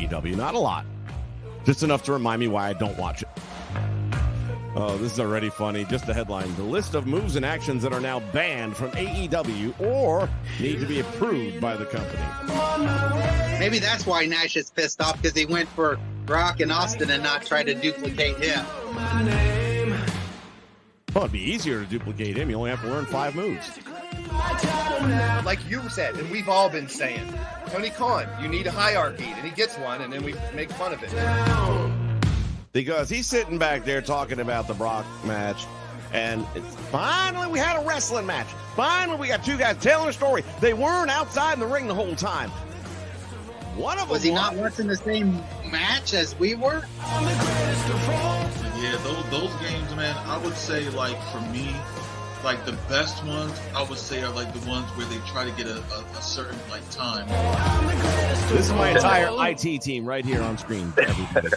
AEW. Not a lot. Just enough to remind me why I don't watch it. Oh, this is already funny. Just the headline. The list of moves and actions that are now banned from AEW or need to be approved by the company. Maybe that's why Nash is pissed off, because he went for Brock and Austin and not try to duplicate him. Well, it'd be easier to duplicate him. You only have to learn 5 moves. Like you said, and we've all been saying, Tony Khan, you need a hierarchy, and he gets one, and then we make fun of it. Because he's sitting back there talking about the Brock match, and it's finally we had a wrestling match. Finally, we got 2 guys telling a story. They weren't outside the ring the whole time. One of them was he not watching the same match as we were? Yeah, those games, man. I would say, like, for me, like the best ones, I would say are like the ones where they try to get a certain like time. This is my entire IT team right here on screen. Everybody.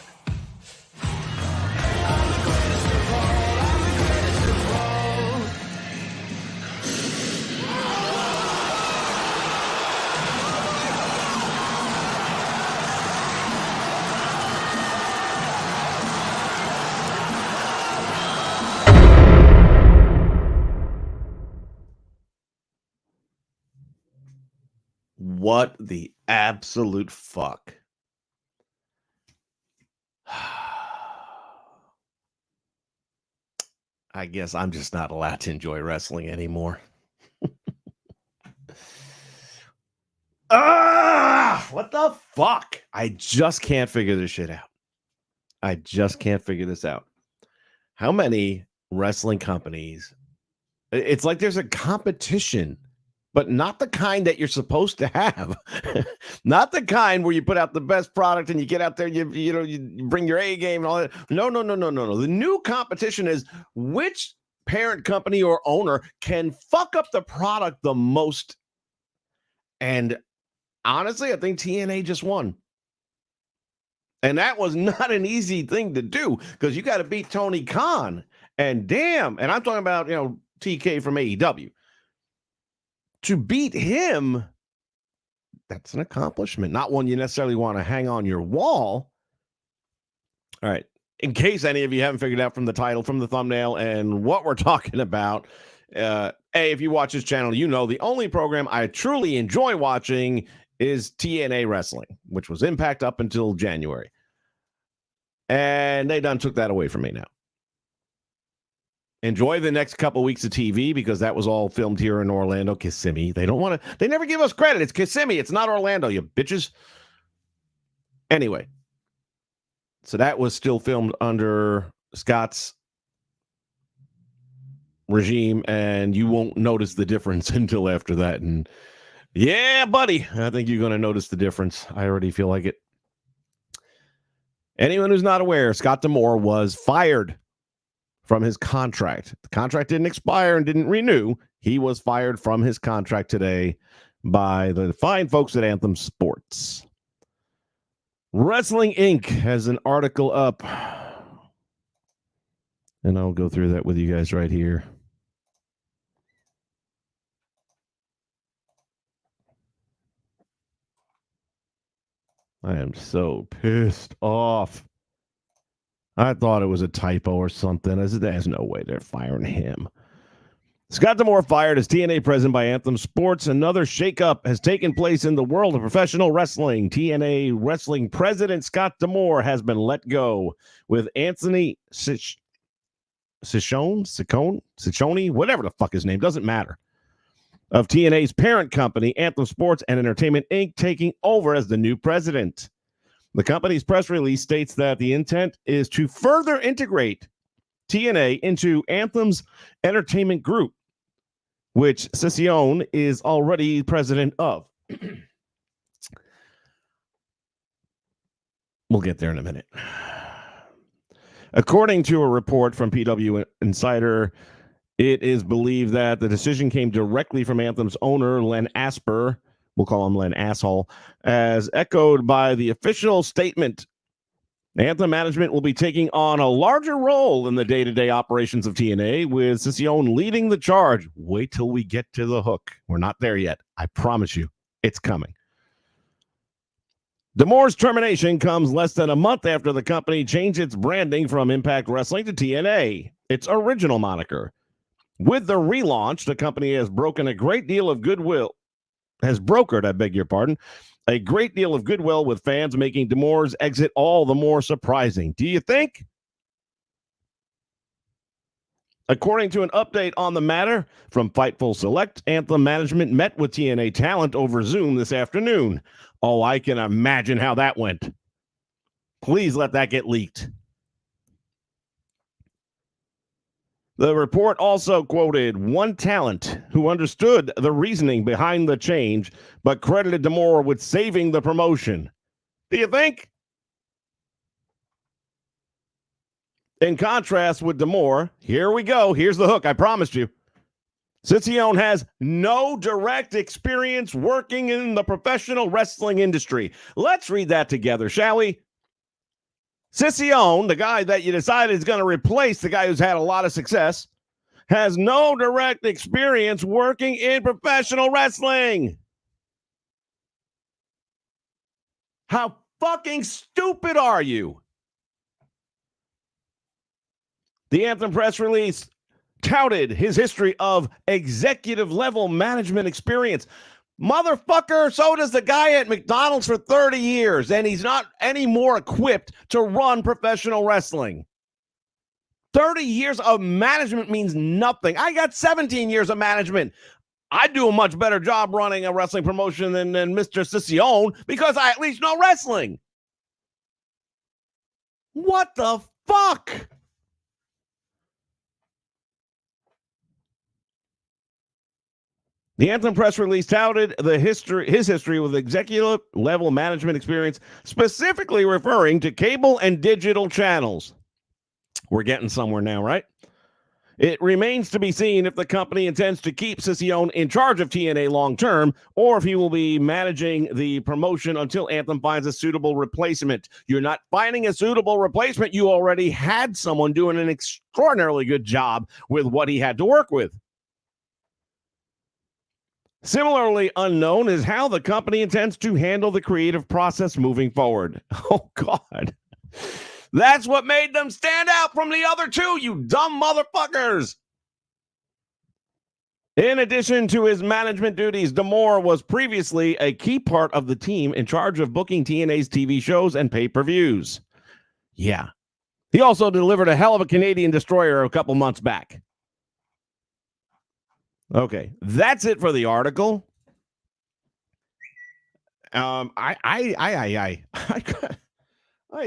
What the absolute fuck? I guess I'm just not allowed to enjoy wrestling anymore. What the fuck? I just can't figure this shit out. I just can't figure this out. How many wrestling companies? It's like there's a competition, but not the kind that you're supposed to have. Not the kind where you put out the best product and you get out there, you bring your A game and all that. No. The new competition is which parent company or owner can fuck up the product the most. And honestly, I think TNA just won. And that was not an easy thing to do because you got to beat Tony Khan. And damn, and I'm talking about, TK from AEW. To beat him, that's an accomplishment, not one you necessarily want to hang on your wall. All right. In case any of you haven't figured out from the title, from the thumbnail, and what we're talking about, if you watch this channel, the only program I truly enjoy watching is TNA Wrestling, which was Impact up until January. And they done took that away from me now. Enjoy the next couple weeks of TV because that was all filmed here in Orlando, Kissimmee. They never give us credit. It's Kissimmee. It's not Orlando, you bitches. Anyway, so that was still filmed under Scott's regime, and you won't notice the difference until after that. And yeah, buddy, I think you're going to notice the difference. I already feel like it. Anyone who's not aware, Scott D'Amore was fired from his contract. The contract didn't expire and didn't renew. He was fired from his contract today by the fine folks at Anthem Sports. Wrestling Inc. has an article up, and I'll go through that with you guys right here. I am so pissed off. I thought it was a typo or something. I said, there's no way they're firing him. Scott D'Amore fired as TNA president by Anthem Sports. Another shakeup has taken place in the world of professional wrestling. TNA wrestling president Scott D'Amore has been let go, with Anthony Ciccone, whatever the fuck his name, doesn't matter, of TNA's parent company, Anthem Sports and Entertainment Inc., taking over as the new president. The company's press release states that the intent is to further integrate TNA into Anthem's entertainment group, which Ciccone is already president of. We'll get there in a minute. According to a report from PW Insider, it is believed that the decision came directly from Anthem's owner, Len Asper. We'll call him Len Asshole, as echoed by the official statement. Anthem management will be taking on a larger role in the day-to-day operations of TNA, with Ciccone leading the charge. Wait till we get to the hook. We're not there yet. I promise you, it's coming. D'Amore's termination comes less than a month after the company changed its branding from Impact Wrestling to TNA, its original moniker. With the relaunch, the company has broken a great deal of goodwill, has brokered, I beg your pardon, a great deal of goodwill with fans, making D'Amore's exit all the more surprising. Do you think? According to an update on the matter from Fightful Select, Anthem management met with TNA talent over Zoom this afternoon. Oh, I can imagine how that went. Please let that get leaked. The report also quoted one talent who understood the reasoning behind the change, but credited D'Amore with saving the promotion. Do you think? In contrast with D'Amore, here we go. Here's the hook, I promised you. Siccione has no direct experience working in the professional wrestling industry. Let's read that together, shall we? Siccione, the guy that you decided is going to replace the guy who's had a lot of success, has no direct experience working in professional wrestling. How fucking stupid are you? The Anthem press release touted his history of executive level management experience. Motherfucker, so does the guy at McDonald's for 30 years, and he's not any more equipped to run professional wrestling. 30 years of management means nothing. I got 17 years of management. I do a much better job running a wrestling promotion than Mr. Siccione because I at least know wrestling. What the fuck? The Anthem press release touted his history with executive level management experience, specifically referring to cable and digital channels. We're getting somewhere now, right? It remains to be seen if the company intends to keep Siccione in charge of TNA long term, or if he will be managing the promotion until Anthem finds a suitable replacement. You're not finding a suitable replacement. You already had someone doing an extraordinarily good job with what he had to work with. Similarly unknown is how the company intends to handle the creative process moving forward. Oh, God. That's what made them stand out from the other two, you dumb motherfuckers. In addition to his management duties, D'Amore was previously a key part of the team in charge of booking TNA's TV shows and pay-per-views. Yeah. He also delivered a hell of a Canadian destroyer a couple months back. Okay, that's it for the article. I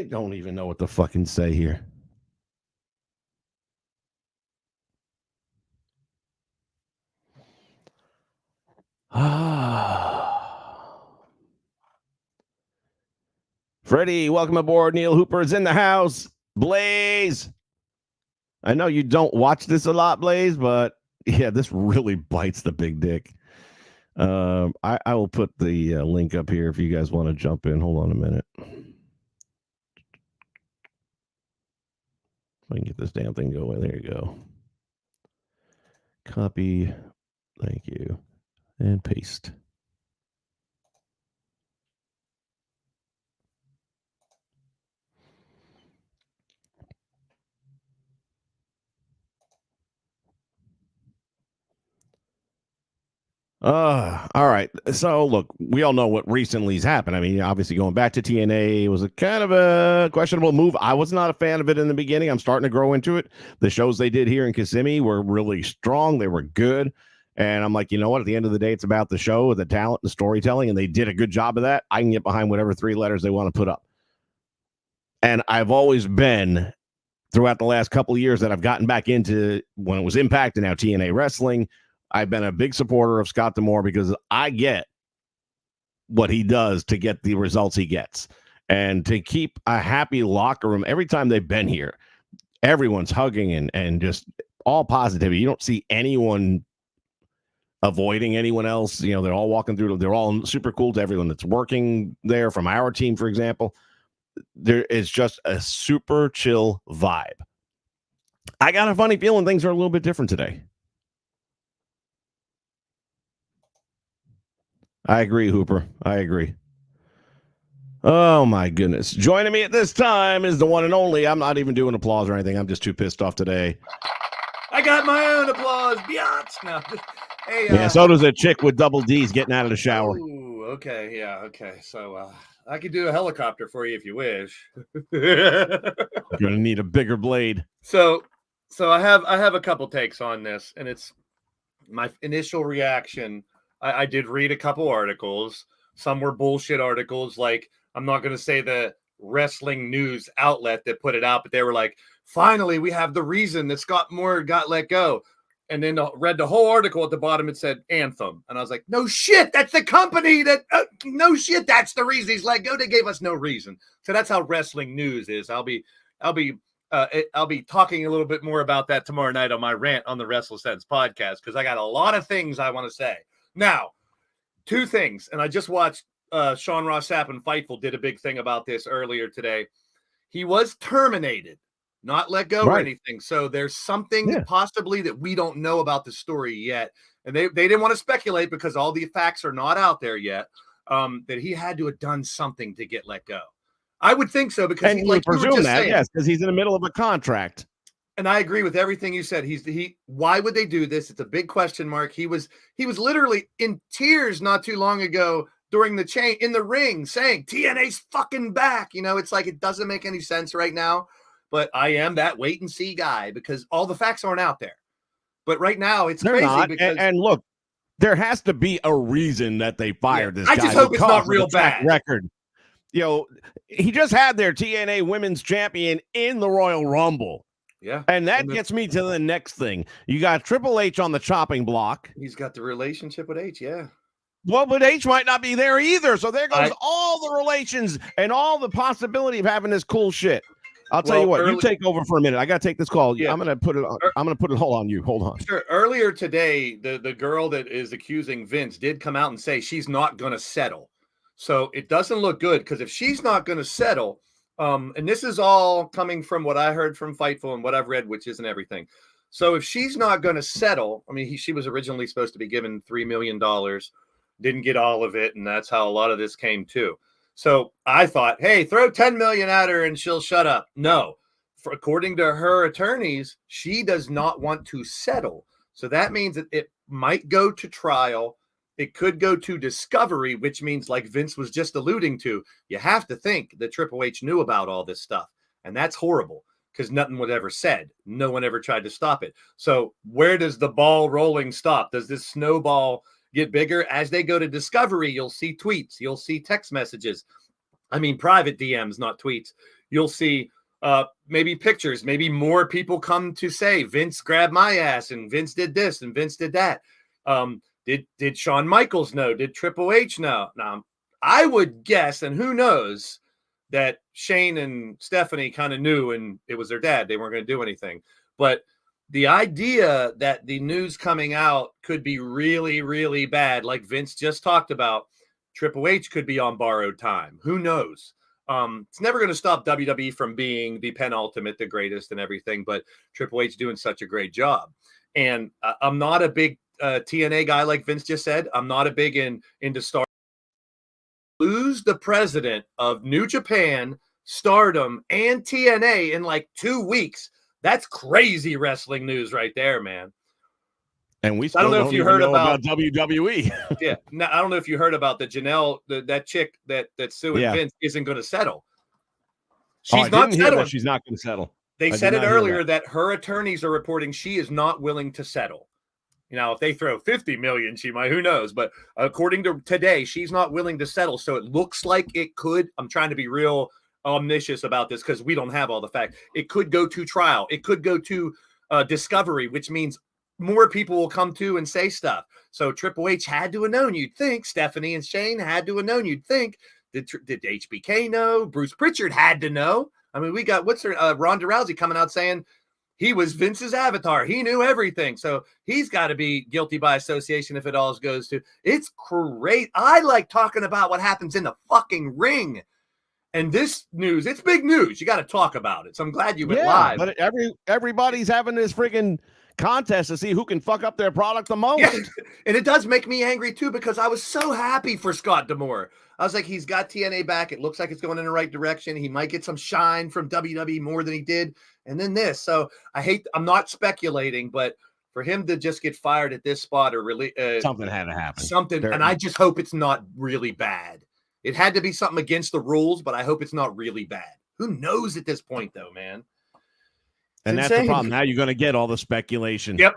don't even know what to fucking say here. Freddie, welcome aboard. Neil Hooper is in the house. Blaze. I know you don't watch this a lot, Blaze, but yeah, this really bites the big dick. I will put the link up here if you guys want to jump in. Hold on a minute. If I can get this damn thing going. There you go. Copy. Thank you. And paste. All right. So look, we all know what recently has happened. I mean, obviously going back to TNA was a kind of a questionable move. I was not a fan of it in the beginning. I'm starting to grow into it. The shows they did here in Kissimmee were really strong. They were good. And I'm like, you know what? At the end of the day, it's about the show, the talent, the storytelling, and they did a good job of that. I can get behind whatever 3 letters they want to put up. And I've always been, throughout the last couple of years that I've gotten back into when it was Impact and now TNA Wrestling, I've been a big supporter of Scott D'Amore because I get what he does to get the results he gets. And to keep a happy locker room every time they've been here, everyone's hugging and just all positivity. You don't see anyone avoiding anyone else. You know, they're all walking through. They're all super cool to everyone that's working there from our team, for example. There is just a super chill vibe. I got a funny feeling things are a little bit different today. I agree, Hooper. I agree. Oh my goodness. Joining me at this time is the one and only. I'm not even doing applause or anything. I'm just too pissed off today. I got my own applause. Biatch. No. Hey, Yeah, so does a chick with double D's getting out of the shower. Ooh, okay, yeah, okay. So I could do a helicopter for you if you wish. You're gonna need a bigger blade. So I have a couple takes on this, and it's my initial reaction. I did read a couple articles. Some were bullshit articles, like I'm not going to say the wrestling news outlet that put it out, but they were like, finally, we have the reason that Scott Moore got let go. And then read the whole article at the bottom. It said Anthem. And I was like, no shit, that's the company that, no shit, that's the reason he's let go. They gave us no reason. So that's how wrestling news is. I'll be talking a little bit more about that tomorrow night on my rant on the WrestleChat podcast, because I got a lot of things I want to say. Now, two things, and I just watched Sean Ross Sapp and Fightful did a big thing about this earlier today. He was terminated, not let go or anything. So there's something possibly that we don't know about the story yet. And they didn't want to speculate because all the facts are not out there yet, that he had to have done something to get let go. I would think so, because and like presume that, yes, because he's in the middle of a contract. And I agree with everything you said. Why would they do this? It's a big question mark. He was literally in tears not too long ago during the chain in the ring saying TNA's fucking back. You know, it's like, it doesn't make any sense right now, but I am that wait and see guy because all the facts aren't out there. But right now it's They're crazy not. because and look, there has to be a reason that they fired this guy. I just hope it's not real bad. Record. You know, he just had their TNA Women's Champion in the Royal Rumble. Yeah. And that gets me to the next thing. You got Triple H on the chopping block. He's got the relationship with H, yeah. Well, but H might not be there either. So there goes all the relations and all the possibility of having this cool shit. I'll tell you what, you take over for a minute. I got to take this call. Yeah. I'm going to put it on you. Hold on. Sure. Earlier today, the girl that is accusing Vince did come out and say she's not going to settle. So it doesn't look good, because if she's not going to settle, and this is all coming from what I heard from Fightful and what I've read, which isn't everything. So if she's not going to settle, I mean, she was originally supposed to be given $3 million, didn't get all of it, and that's how a lot of this came too. So I thought, hey, throw 10 million at her and she'll shut up. No, according to her attorneys, she does not want to settle. So that means that it might go to trial. It could go to discovery, which means, like Vince was just alluding to, you have to think that Triple H knew about all this stuff. And that's horrible, because nothing was ever said. No one ever tried to stop it. So where does the ball rolling stop? Does this snowball get bigger? As they go to discovery, you'll see tweets. You'll see text messages. I mean, private DMs, not tweets. You'll see maybe pictures. Maybe more people come to say, Vince grabbed my ass and Vince did this and Vince did that. Did Shawn Michaels know? Did Triple H know? Now, I would guess, and who knows, that Shane and Stephanie kind of knew, and it was their dad. They weren't going to do anything. But the idea that the news coming out could be really, really bad, like Vince just talked about, Triple H could be on borrowed time. Who knows? It's never going to stop WWE from being the penultimate, the greatest and everything, but Triple H doing such a great job. And I'm not a big TNA guy, like Vince just said. I'm not a big into Star. Lose the president of New Japan, Stardom, and TNA in like 2 weeks. That's crazy wrestling news right there, man. And we still don't even know about WWE. Yeah, no, I don't know if you heard about the Janelle, that chick that's suing Vince isn't going to settle. She's not settling. She's not going to settle. They said it earlier that her attorneys are reporting she is not willing to settle. You know, if they throw 50 million, she might, who knows? But according to today, she's not willing to settle. So it looks like it could. I'm trying to be real omniscient about this because we don't have all the facts. It could go to trial. It could go to discovery, which means more people will come to and say stuff. So Triple H had to have known, you'd think. Stephanie and Shane had to have known, you'd think. Did HBK know? Bruce Pritchard had to know. I mean, we got, Ronda Rousey coming out saying he was Vince's avatar. He knew everything. So he's got to be guilty by association if it all goes to. It's great. I like talking about what happens in the fucking ring. And this news, it's big news. You got to talk about it. So I'm glad you went live. But everybody's having this freaking contest to see who can fuck up their product the most. Yeah. And it does make me angry too, because I was so happy for Scott D'Amore. I was like, he's got TNA back. It looks like it's going in the right direction. He might get some shine from WWE more than he did. And then this. So I'm not speculating, but for him to just get fired at this spot or really Something had to happen. And I just hope it's not really bad. It had to be something against the rules, but I hope it's not really bad. Who knows at this point, though, man? And that's the problem. Now you're going to get all the speculation. Yep.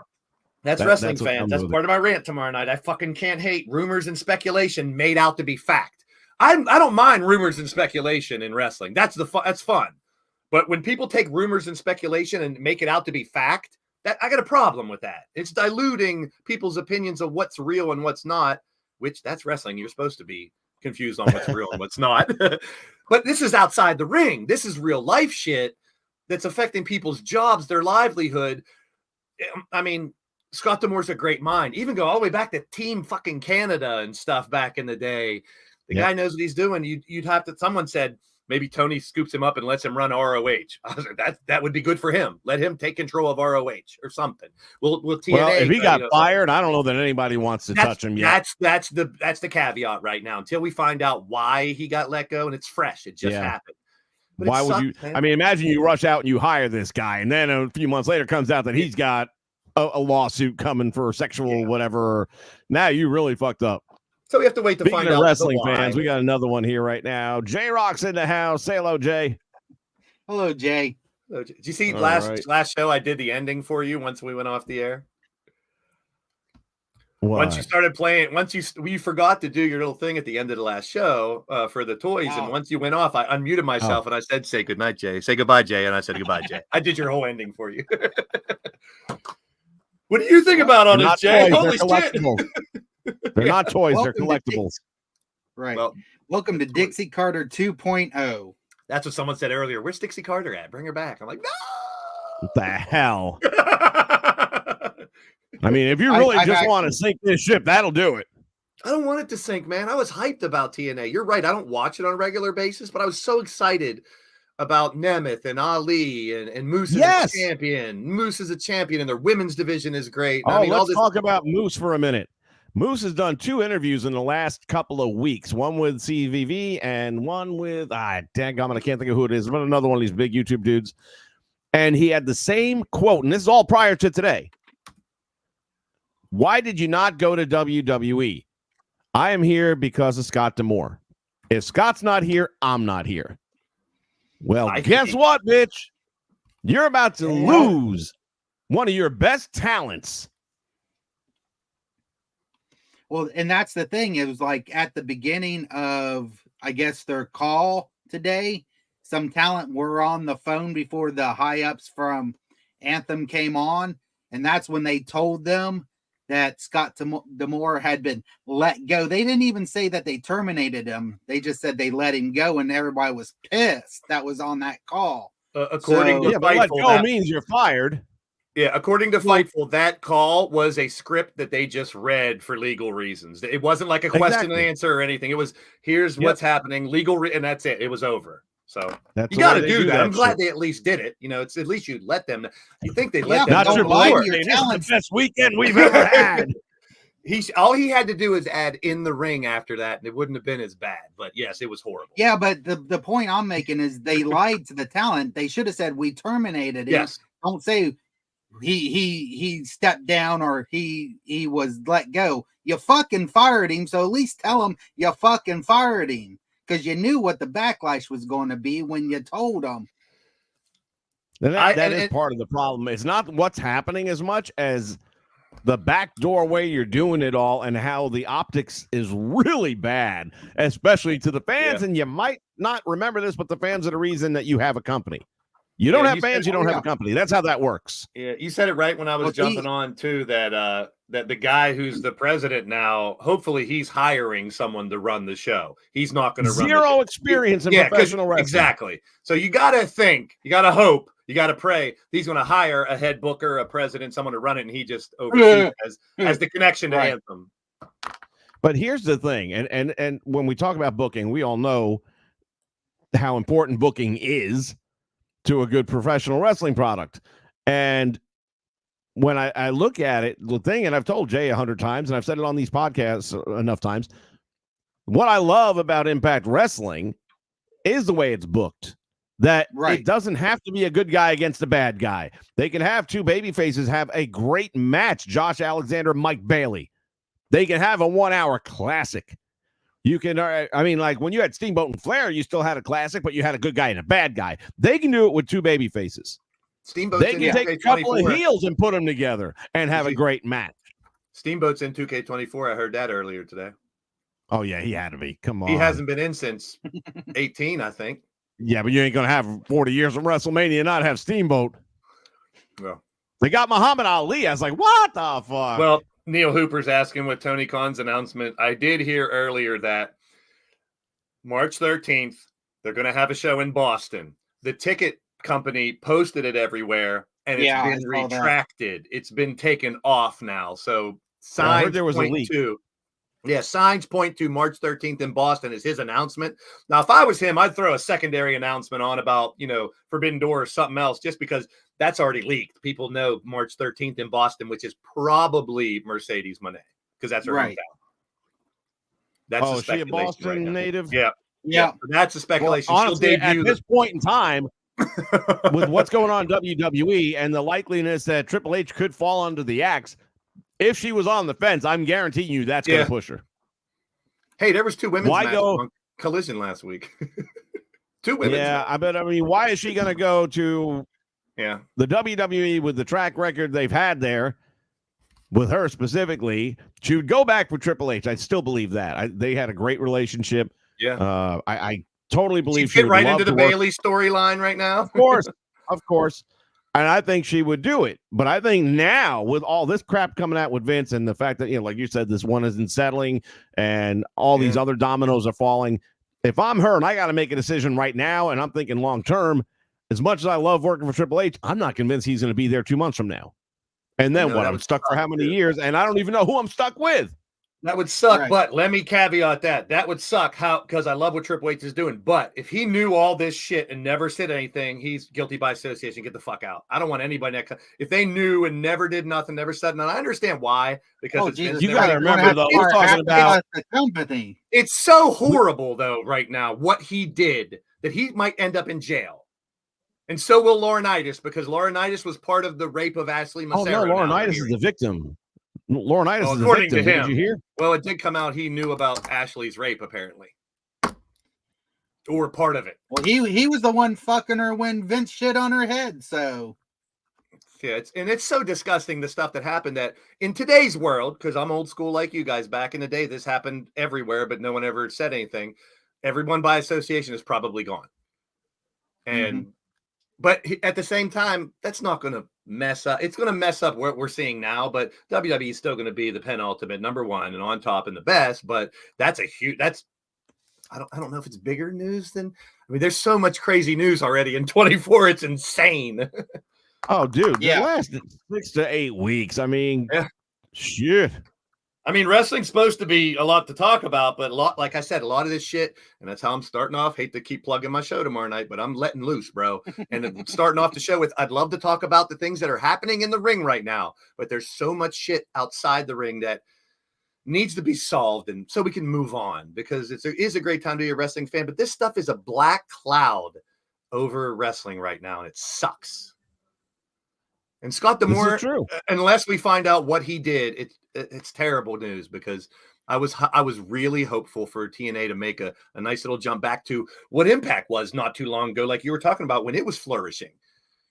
That's wrestling that's what fans. comes That's with part of my rant tomorrow night. I fucking can't hate rumors and speculation made out to be fact. I don't mind rumors and speculation in wrestling. That's fun. But when people take rumors and speculation and make it out to be fact, that I got a problem with that. It's diluting people's opinions of what's real and what's not, which that's wrestling. You're supposed to be confused on what's real and what's not. But this is outside the ring. This is real life shit that's affecting people's jobs, their livelihood. I mean, Scott D'Amore's a great mind. Even go all the way back to Team fucking Canada and stuff back in the day. The guy knows what he's doing. You'd have to. Someone said maybe Tony scoops him up and lets him run ROH. I was like, that would be good for him. Let him take control of ROH or something. Will TNA? Well, if he got fired, I don't know that anybody wants to touch him yet. That's the caveat right now until we find out why he got let go and it's fresh. It just happened. But why would you? Man. I mean, imagine you rush out and you hire this guy, and then a few months later comes out that he's got a lawsuit coming for sexual whatever. Now you really fucked up. So we have to wait to find out. Wrestling fans, we got another one here right now. J Rock's in the house. Say hello, Jay. Hello, Jay. Did you see last show I did the ending for you once we went off the air? What? Once you started playing, you forgot to do your little thing at the end of the last show for the toys, and once you went off, I unmuted myself and I said, "Say good night, Jay. Say goodbye, Jay." And I said goodbye, Jay. I did your whole ending for you. What do you think about all this, Jay? Holy shit! They're not toys; they're collectibles. Right. Well, welcome to Dixie Carter 2.0. That's what someone said earlier. Where's Dixie Carter at? Bring her back. I'm like, no. What the hell? I mean, if you really just want to sink this ship, that'll do it. I don't want it to sink, man. I was hyped about TNA. You're right. I don't watch it on a regular basis, but I was so excited about Nemeth and Ali and Moose is a champion. Moose is a champion, and their women's division is great. Oh, I mean, let's talk about Moose for a minute. Moose has done 2 interviews in the last couple of weeks, one with CVV and one with, dadgummit, I can't think of who it is, but another one of these big YouTube dudes. And he had the same quote, and this is all prior to today. Why did you not go to WWE? I am here because of Scott D'Amore. If Scott's not here, I'm not here. Well, guess what, bitch? You're about to lose one of your best talents. Well, and that's the thing. It was like at the beginning of, I guess, their call today, some talent were on the phone before the high-ups from Anthem came on, and that's when they told them that Scott D'Amore had been let go. They didn't even say that they terminated him. They just said they let him go, and everybody was pissed. That was on that call. According to Fightful, let go means you're fired. Yeah, according to Fightful, that call was a script that they just read for legal reasons. It wasn't like a question and answer or anything. It was, here's what's happening, and that's it. It was over. So you got to do that. I'm glad they at least did it. You know, it's at least you let them. You think they let them? Not your boy. This is the best weekend we've ever had. All he had to do is add in the ring after that, and it wouldn't have been as bad. But yes, it was horrible. Yeah, but the point I'm making is they lied to the talent. They should have said we terminated him. Yes. Don't say he stepped down or he was let go. You fucking fired him, so at least tell him you fucking fired him, because you knew what the backlash was going to be when you told him. That is part of the problem. It's not what's happening as much as the backdoor way you're doing it all and how the optics is really bad, especially to the fans. And you might not remember this, but the fans are the reason that you have a company. You don't have fans, you don't have a company. That's how that works. Yeah, you said it right when I was jumping on too, that that the guy who's the president now, hopefully he's hiring someone to run the show. He's not going to run zero experience in professional wrestling. Exactly. So you got to think, you got to hope, you got to pray he's going to hire a head booker, a president, someone to run it, and he just oversees as the connection to Anthem. But here's the thing, and when we talk about booking, we all know how important booking is to a good professional wrestling product. And when I look at it, the thing, and I've told Jay 100 times, and I've said it on these podcasts enough times, what I love about Impact Wrestling is the way it's booked. That it doesn't have to be a good guy against a bad guy. They can have two baby faces have a great match. Josh Alexander, Mike Bailey. They can have a 1 hour classic. You can, I mean, like when you had Steamboat and Flair, you still had a classic, but you had a good guy and a bad guy. They can do it with two baby faces. Steamboat's they can take a couple of heels and put them together and have a great match. Steamboat's in 2K24. I heard that earlier today. Oh, yeah, he had to be. Come on. He hasn't been in since 18, I think. Yeah, but you ain't going to have 40 years of WrestleMania and not have Steamboat. Well, they got Muhammad Ali. I was like, what the fuck? Well, Neil Hooper's asking with Tony Khan's announcement. I did hear earlier that March 13th, they're going to have a show in Boston. The ticket company posted it everywhere, and it's been retracted. It's been taken off now. So signs there was a leak. Signs point to March 13th in Boston is his announcement. Now, if I was him, I'd throw a secondary announcement on about, Forbidden Door or something else, just because that's already leaked. People know March 13th in Boston, which is probably Mercedes Moné, because that's her hometown. That's is she a Boston native? Yeah. That's a speculation. Well, honestly, at this point in time, with what's going on in WWE and the likeliness that Triple H could fall under the axe, if she was on the fence, I'm guaranteeing you that's going to push her. Hey, there was two women's matches on Collision last week. Two women. Yeah, I mean, why is she going to go to the WWE with the track record they've had there, with her specifically? She would go back with Triple H. I still believe that. They had a great relationship. Yeah. I totally believe she would right into the Bailey storyline right now. Of course. And I think she would do it. But I think now, with all this crap coming out with Vince and the fact that, like you said, this one isn't settling and all these other dominoes are falling, if I'm her and I got to make a decision right now and I'm thinking long term, as much as I love working for Triple H, I'm not convinced he's going to be there 2 months from now. And then what? I'm stuck for how many years? And I don't even know who I'm stuck with. That would suck, but let me caveat that. That would suck because I love what Triple H is doing. But if he knew all this shit and never said anything, he's guilty by association. Get the fuck out. I don't want anybody if they knew and never did nothing, never said nothing. I understand why. Because you got to remember, though, we're talking about the company. It's so horrible, though, right now, what he did, that he might end up in jail. And so will Laurinaitis, because Laurinaitis was part of the rape of Ashley Massaro. Oh, no, Laurinaitis is the victim. Laurinaitis is the according victim. to him. Did you hear? Well, it did come out he knew about Ashley's rape, apparently. Or part of it. Well, he was the one fucking her when Vince shit on her head, so. Yeah, it's so disgusting, the stuff that happened, that in today's world, because I'm old school like you guys, back in the day, this happened everywhere, but no one ever said anything. Everyone by association is probably gone. And but at the same time, that's not going to mess up. It's going to mess up what we're seeing now, but WWE is still going to be the penultimate number one and on top and the best. But that's a huge, I don't know if it's bigger news than, there's so much crazy news already in 24. It's insane. Oh, dude. The last 6 to 8 weeks. Shit. Wrestling's supposed to be a lot to talk about, but like I said, a lot of this shit, and that's how I'm starting off. Hate to keep plugging my show tomorrow night, but I'm letting loose, bro. And starting off the show with, I'd love to talk about the things that are happening in the ring right now, but there's so much shit outside the ring that needs to be solved, and so we can move on, because it is a great time to be a wrestling fan, but this stuff is a black cloud over wrestling right now, and it sucks. And Scott D'Amore, unless we find out what he did, it's terrible news, because I was really hopeful for TNA to make a nice little jump back to what Impact was not too long ago, like you were talking about, when it was flourishing.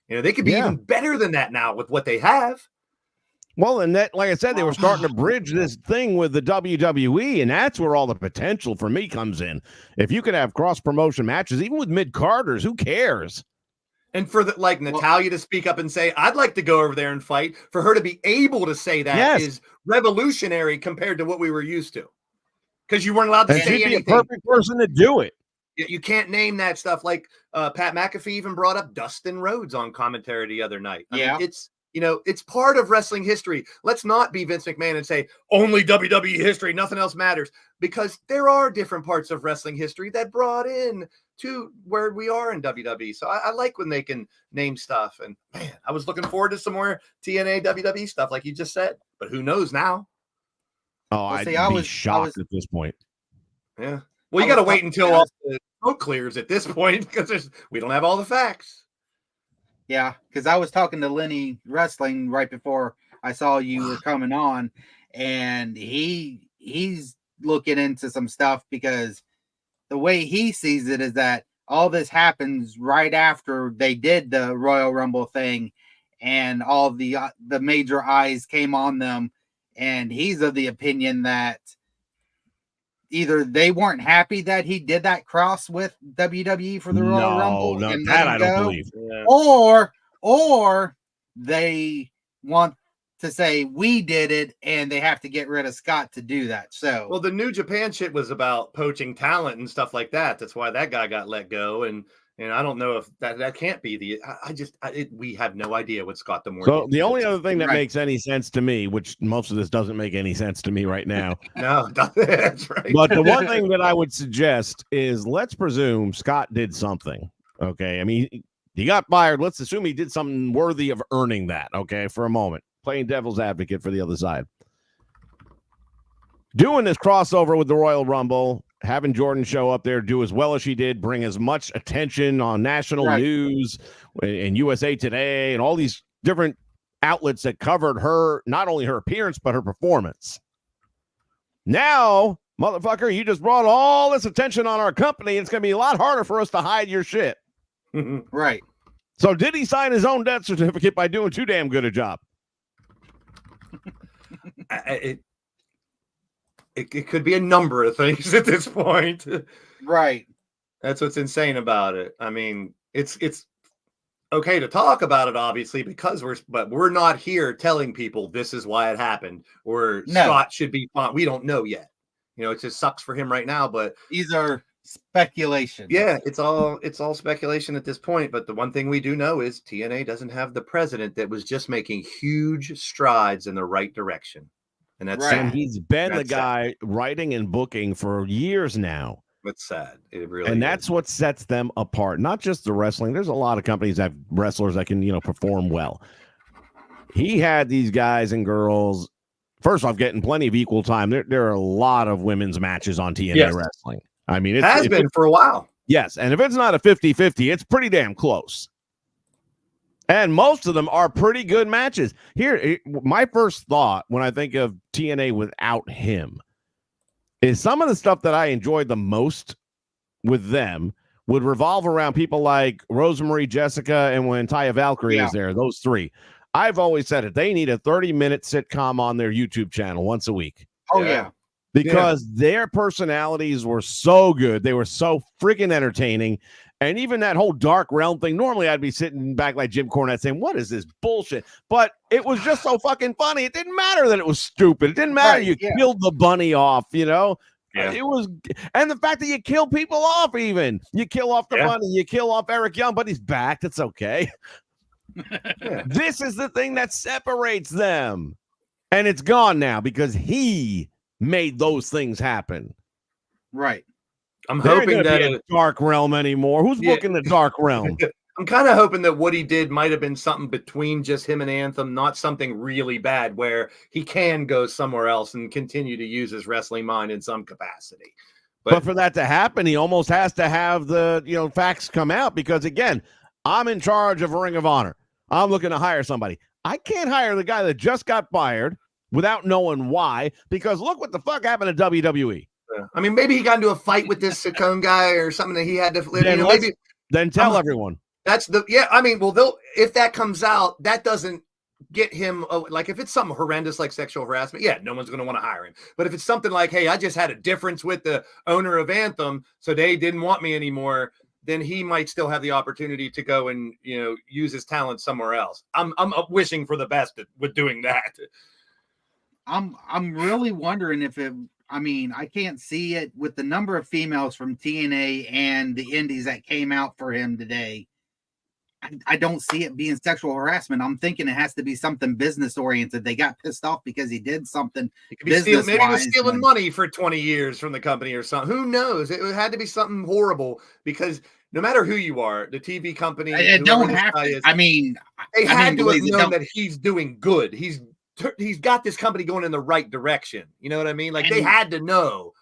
They could be even better than that now with what they have. Well, and that, like I said, they were starting to bridge this thing with the WWE, and that's where all the potential for me comes in. If you could have cross-promotion matches, even with mid-carders, who cares? And for Natalya to speak up and say, I'd like to go over there and fight, for her to be able to say that is revolutionary compared to what we were used to. Because you weren't allowed to say anything. She'd be a perfect person to do it. You can't name that stuff. Like Pat McAfee even brought up Dustin Rhodes on commentary the other night. You know, it's part of wrestling history. Let's not be Vince McMahon and say only WWE history, nothing else matters, because there are different parts of wrestling history that brought in to where we are in WWE. So I like when they can name stuff. And man, I was looking forward to some more TNA WWE stuff, like you just said. But who knows now? Oh, I'd be shocked at this point. Yeah. Well, you got to wait until all the smoke clears at this point, because we don't have all the facts. Yeah, because I was talking to Lenny Wrestling right before I saw you were coming on, and he's looking into some stuff, because the way he sees it is that all this happens right after they did the Royal Rumble thing, and all the major eyes came on them, and he's of the opinion that either they weren't happy that he did that cross with WWE for the Royal Rumble, no, and that I don't believe. Yeah. Or they want to say we did it, and they have to get rid of Scott to do that. So, well, the New Japan shit was about poaching talent and stuff like that. That's why that guy got let go, and I don't know if that can't be the. We have no idea what Scott D'Amore. So the only other thing that makes any sense to me, which most of this doesn't make any sense to me right now. No, that's right. But the one thing that I would suggest is let's presume Scott did something. Okay, I mean, he got fired. Let's assume he did something worthy of earning that. Okay, for a moment, playing devil's advocate for the other side. Doing this crossover with the Royal Rumble, having Jordan show up there, do as well as she did, bring as much attention on national news and USA Today and all these different outlets that covered her, not only her appearance, but her performance. Now, motherfucker, you just brought all this attention on our company. It's going to be a lot harder for us to hide your shit. Right. So did he sign his own death certificate by doing too damn good a job? It could be a number of things at this point. Right. That's what's insane about it. I mean, it's okay to talk about it, obviously, because we're not here telling people this is why it happened, or Scott should be fine. We don't know yet. You know, it just sucks for him right now, but these are speculation. Yeah, it's all speculation at this point. But the one thing we do know is TNA doesn't have the president that was just making huge strides in the right direction. And that's sad. And he's been the guy writing and booking for years now. That's sad. It really and that's what sets them apart. Not just the wrestling. There's a lot of companies that have wrestlers that can, perform well. He had these guys and girls, first off, getting plenty of equal time. There are a lot of women's matches on TNA wrestling. I mean, it has been for a while. Yes. And if it's not a 50-50, it's pretty damn close. And most of them are pretty good matches. Here, my first thought when I think of TNA without him is some of the stuff that I enjoyed the most with them would revolve around people like Rosemary, Jessica, and when Taya Valkyrie is there, those three. I've always said it. They need a 30-minute sitcom on their YouTube channel once a week. Oh, yeah. Because their personalities were so good. They were so freaking entertaining. And even that whole Dark Realm thing, normally I'd be sitting back like Jim Cornette saying, what is this bullshit? But it was just so fucking funny. It didn't matter that it was stupid. It didn't matter you killed the bunny off, Yeah. It was, and the fact that you kill people off even. You kill off the bunny, you kill off Eric Young, but he's back. That's okay. This is the thing that separates them. And it's gone now because he made those things happen. Right. I'm hoping that a Dark Realm anymore. Who's booking the Dark Realm? I'm kind of hoping that what he did might have been something between just him and Anthem, not something really bad where he can go somewhere else and continue to use his wrestling mind in some capacity. But for that to happen, he almost has to have the facts come out because again, I'm in charge of Ring of Honor. I'm looking to hire somebody. I can't hire the guy that just got fired without knowing why, because look what the fuck happened to WWE. I mean, maybe he got into a fight with this Saccone guy or something that he had to then tell everyone. That's I mean, well, if that comes out, that doesn't get him like if it's something horrendous like sexual harassment, no one's going to want to hire him. But if it's something like, hey, I just had a difference with the owner of Anthem, so they didn't want me anymore, then he might still have the opportunity to go and use his talent somewhere else. I'm wishing for the best with doing that. I'm really wondering if it. I mean, I can't see it with the number of females from TNA and the indies that came out for him today. I don't see it being sexual harassment. I'm thinking it has to be something business oriented. They got pissed off because he did something. He could be stealing, maybe he was business-wise, stealing and- money for 20 years from the company or something. Who knows? It had to be something horrible because no matter who you are, the TV company, It whoever don't this have guy to. is, I mean, they had to have believe it, known don't- that he's doing good. He's got this company going in the right direction. You know what I mean? Like they And- had to know.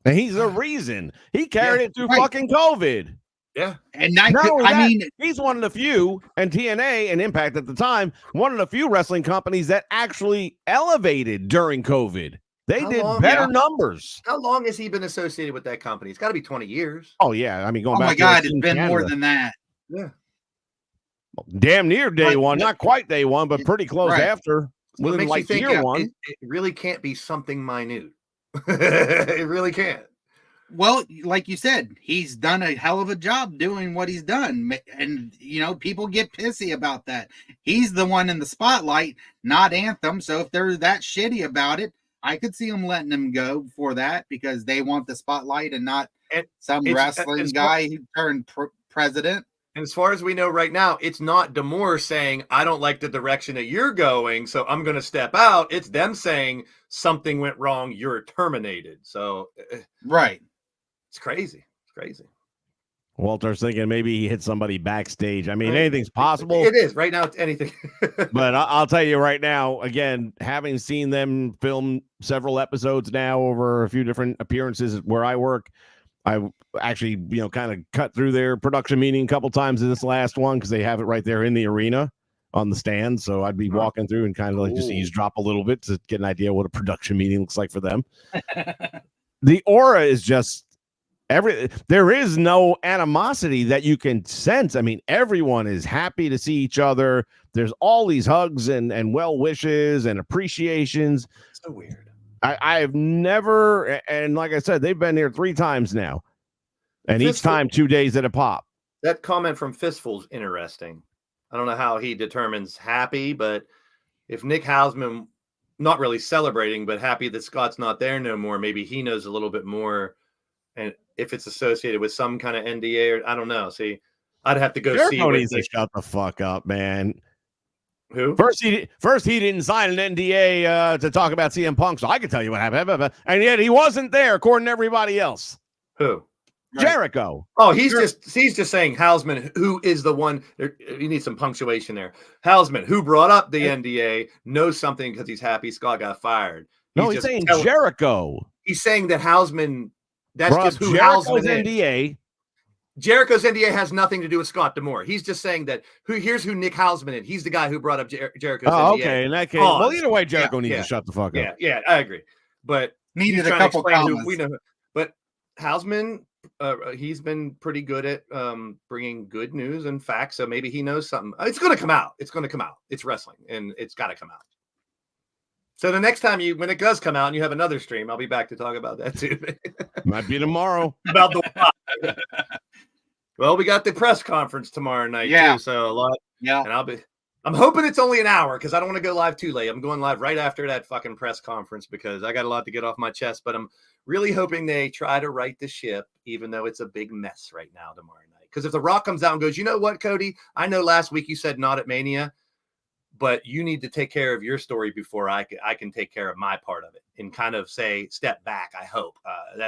And he's the reason he carried it through right. fucking COVID. Yeah. and I, Not could, only I that, mean, he's one of the few, and TNA and Impact at the time, one of the few wrestling companies that actually elevated during COVID. They How did long? better Yeah. numbers. How long has he been associated with that company? It's got to be 20 years. Oh yeah, I mean going oh back. my to like God, it's Team been more Canada. than that. Yeah. Damn near day But- one, not quite day one, but pretty close Right. after. So it Within makes you like think year one. it really can't be something minute. It really can't. Well, like you said, he's done a hell of a job doing what he's done. And, people get pissy about that. He's the one in the spotlight, not Anthem. So if they're that shitty about it, I could see them letting him go for that because they want the spotlight and not And some wrestling guy who turned president. And as far as we know right now, it's not D'Amore saying, I don't like the direction that you're going, so I'm going to step out. It's them saying something went wrong, you're terminated. So Right. it's crazy. It's crazy. Walter's thinking maybe he hit somebody backstage. I mean, Right. anything's possible. It is. Right now, it's anything. But I'll tell you right now, again, having seen them film several episodes now over a few different appearances where I work, I actually, kind of cut through their production meeting a couple times in this last one because they have it right there in the arena on the stand. So I'd be walking through and kind of like just Cool. eavesdrop a little bit to get an idea what a production meeting looks like for them. The aura is just there is no animosity that you can sense. I mean, everyone is happy to see each other. There's all these hugs and well wishes and appreciations. So weird. I've never, and like I said, they've been here 3 times now, and each Fistful. time 2 days at a pop. That comment from Fistful's interesting. I don't know how he determines happy, but if Nick Hausman, not really celebrating, but happy that Scott's not there no more, maybe he knows a little bit more. And if it's associated with some kind of NDA, or I don't know. See, I'd have to go see. Jericho what needs to shut the fuck up, man. Who? First he didn't sign an NDA to talk about CM Punk, so I can tell you what happened. And yet he wasn't there, according to everybody else. Who? Right. Jericho. Oh, he's just saying Hausman, who is the one. You need some punctuation there. Hausman, who brought up the NDA, knows something because he's happy Scott got fired. He's just saying telling- Jericho. He's saying that Hausman. That's Brought just who Jericho's Hausman is. NDA. Jericho's NDA has nothing to do with Scott D'Amore. He's just saying that here's who Nick Hausman is. He's the guy who brought up Jericho's Oh, NDA. okay. In that case, Pause. well, either way, Jericho Yeah, needs yeah. to shut the fuck up. Yeah, I agree. But Needed he's a trying to couple explain who commas. we know. But Hausman, he's been pretty good at bringing good news and facts. So maybe he knows something. It's going to come out. It's going to come out. It's wrestling, and it's got to come out. So the next time when it does come out and you have another stream, I'll be back to talk about that too. Might be tomorrow. About the well, we got the press conference tomorrow night Yeah. too. So a lot. Yeah. And I'm hoping it's only an hour because I don't want to go live too late. I'm going live right after that fucking press conference because I got a lot to get off my chest. But I'm really hoping they try to right the ship, even though it's a big mess right now tomorrow night. Because if The Rock comes out and goes, you know what, Cody? I know last week you said not at Mania, but you need to take care of your story before I can take care of my part of it and kind of say, step back, I hope.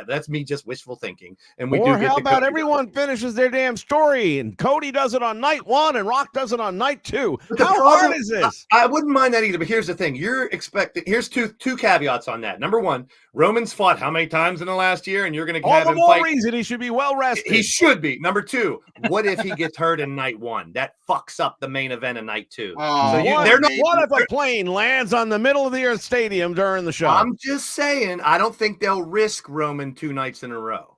That's me just wishful thinking. And we Or do get how the about Cody everyone finishes their damn story and Cody does it on night 1 and Rock does it on night 2? But the How problem- hard is this? I wouldn't mind that either, but here's the thing. You're expecting, here's two caveats on that. Number one, Roman's fought how many times in the last year, and you're going to All have the him more fight? reason he should be well rested. He should be. Number two, what if he gets hurt in night 1? That fucks up the main event of night 2. Oh, So what, they're not. what if a plane lands on the middle of the Earth Stadium during the show? I'm just saying, I don't think they'll risk Roman 2 nights in a row.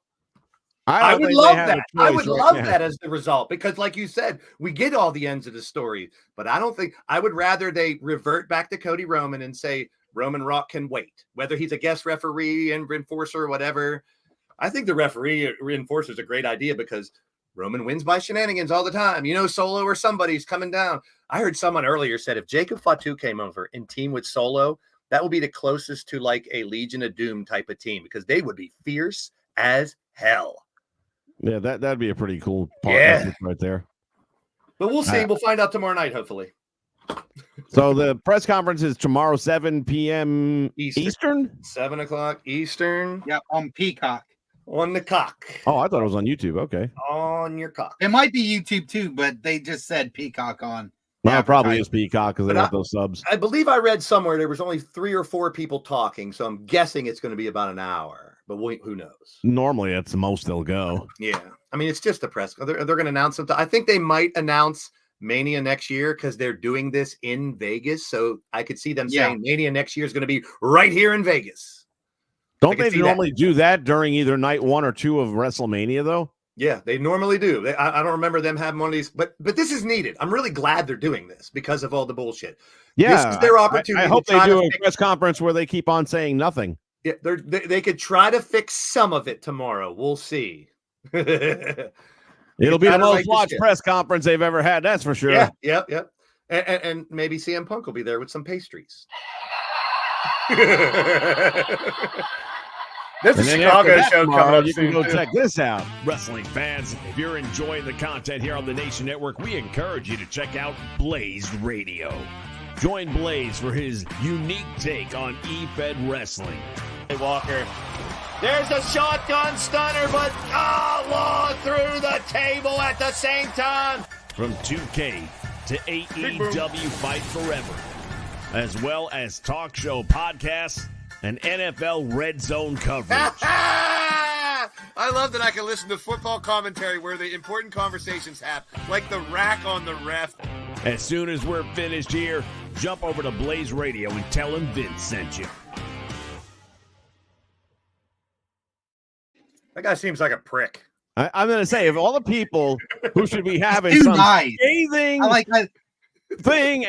I I don't would think they love have a that. I choice would right love now. that as the result because, like you said, we get all the ends of the story. But I don't think I would rather they revert back to Cody Roman and say Roman Rock can wait, whether he's a guest referee and enforcer or whatever. I think the referee enforcer is a great idea because Roman wins by shenanigans all the time. You know, Solo or somebody's coming down. I heard someone earlier said if Jacob Fatu came over and team with Solo, that would be the closest to like a Legion of Doom type of team because they would be fierce as hell. Yeah, that'd be a pretty cool Yeah. partnership right there. But we'll see. We'll find out tomorrow night, hopefully. So the press conference is tomorrow, 7 p.m. Eastern? 7 o'clock Eastern. Yeah, on Peacock. On the cock. Oh, I thought it was on YouTube. Okay. On your cock. It might be YouTube too, but they just said Peacock on. Well, it probably is Peacock because they got those subs. I believe I read somewhere there was only 3 or 4 people talking, so I'm guessing it's going to be about an hour. But who knows? Normally, that's the most they'll go. Yeah. I mean, it's just a press. They're going to announce something. I think they might announce Mania next year because they're doing this in Vegas. So I could see them saying Mania next year is going to be right here in Vegas. Don't they normally do that during either night 1 or 2 of WrestleMania, though? Yeah, they normally do. I don't remember them having one of these, but this is needed. I'm really glad they're doing this because of all the bullshit. Yeah, this is their opportunity. I hope they do a press conference where they keep on saying nothing. Yeah, they could try to fix some of it tomorrow. We'll see. It'll be the most watched press conference they've ever had. That's for sure. Yeah. And maybe CM Punk will be there with some pastries. There's a Chicago show coming up. You can go check this out. Wrestling fans, if you're enjoying the content here on the Nation Network, we encourage you to check out Blaze Radio. Join Blaze for his unique take on E-Fed Wrestling. Hey, Walker. There's a shotgun stunner, but Law through the table at the same time. From 2K to AEW Fight Forever, as well as talk show podcasts and NFL Red Zone coverage. I love that I can listen to football commentary where the important conversations happen, like the rack on the ref. As soon as we're finished here, jump over to Blaze Radio and tell him Vince sent you. That guy seems like a prick. I'm going to say, of all the people who should be having some scathing thing,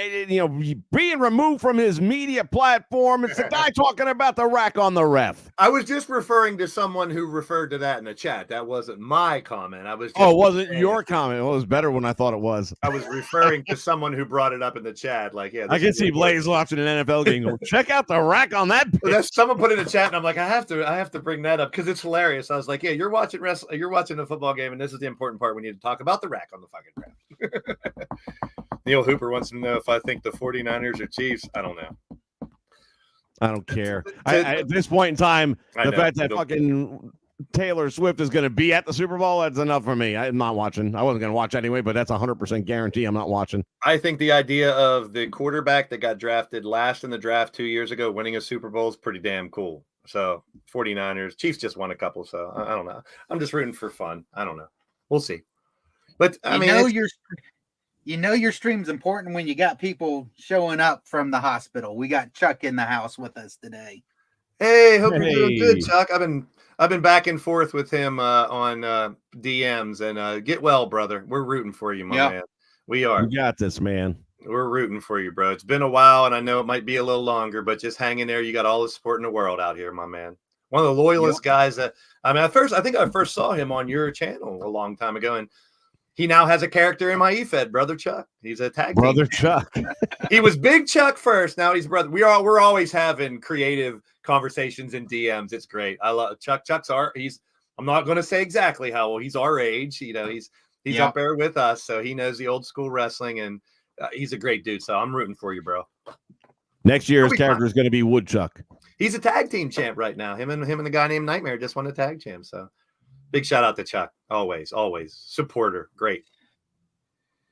being removed from his media platform, it's the guy talking about the rack on the ref. I was just referring to someone who referred to that in the chat. That wasn't my comment. I was. Just it wasn't your comment. Well, it was better when I thought it was. I was referring to someone who brought it up in the chat. Like, yeah, I can see Blaze watching an NFL game. Go, check out the rack on that. Someone put it in the chat, and I'm like, I have to bring that up because it's hilarious. I was like, yeah, you're watching wrestling, you're watching a football game, and this is the important part. We need to talk about the rack on the fucking ref. Neil Hooper wants to know if I think the 49ers are Chiefs. I don't know. I don't care. At this point in time, the fact that fucking Taylor Swift is going to be at the Super Bowl, that's enough for me. I'm not watching. I wasn't going to watch anyway, but that's 100% guarantee I'm not watching. I think the idea of the quarterback that got drafted last in the draft 2 years ago winning a Super Bowl is pretty damn cool. So 49ers, Chiefs just won a couple, so I don't know. I'm just rooting for fun. I don't know. We'll see. But I mean, your stream's important when you got people showing up from the hospital. We got Chuck in the house with us today. Hey, hope you're doing good, Chuck. I've been back and forth with him on DMs, and get well, brother. We're rooting for you, my man. We are. You got this, man. We're rooting for you, bro. It's been a while, and I know it might be a little longer, but just hang in there. You got all the support in the world out here, my man. One of the loyalist guys that I think I first saw him on your channel a long time ago, and he now has a character in my E-Fed, Brother Chuck. He's a tag Brother team. Chuck. He was Big Chuck first. Now he's Brother. We're always having creative conversations in DMs. It's great. I love Chuck. I'm not going to say exactly how old. He's our age. He's up there with us, so he knows the old school wrestling, and he's a great dude. So I'm rooting for you, bro. Next year, his character is going to be Woodchuck. He's a tag team champ right now. Him and the guy named Nightmare just won a tag champ. So big shout out to Chuck. Always supporter. Great.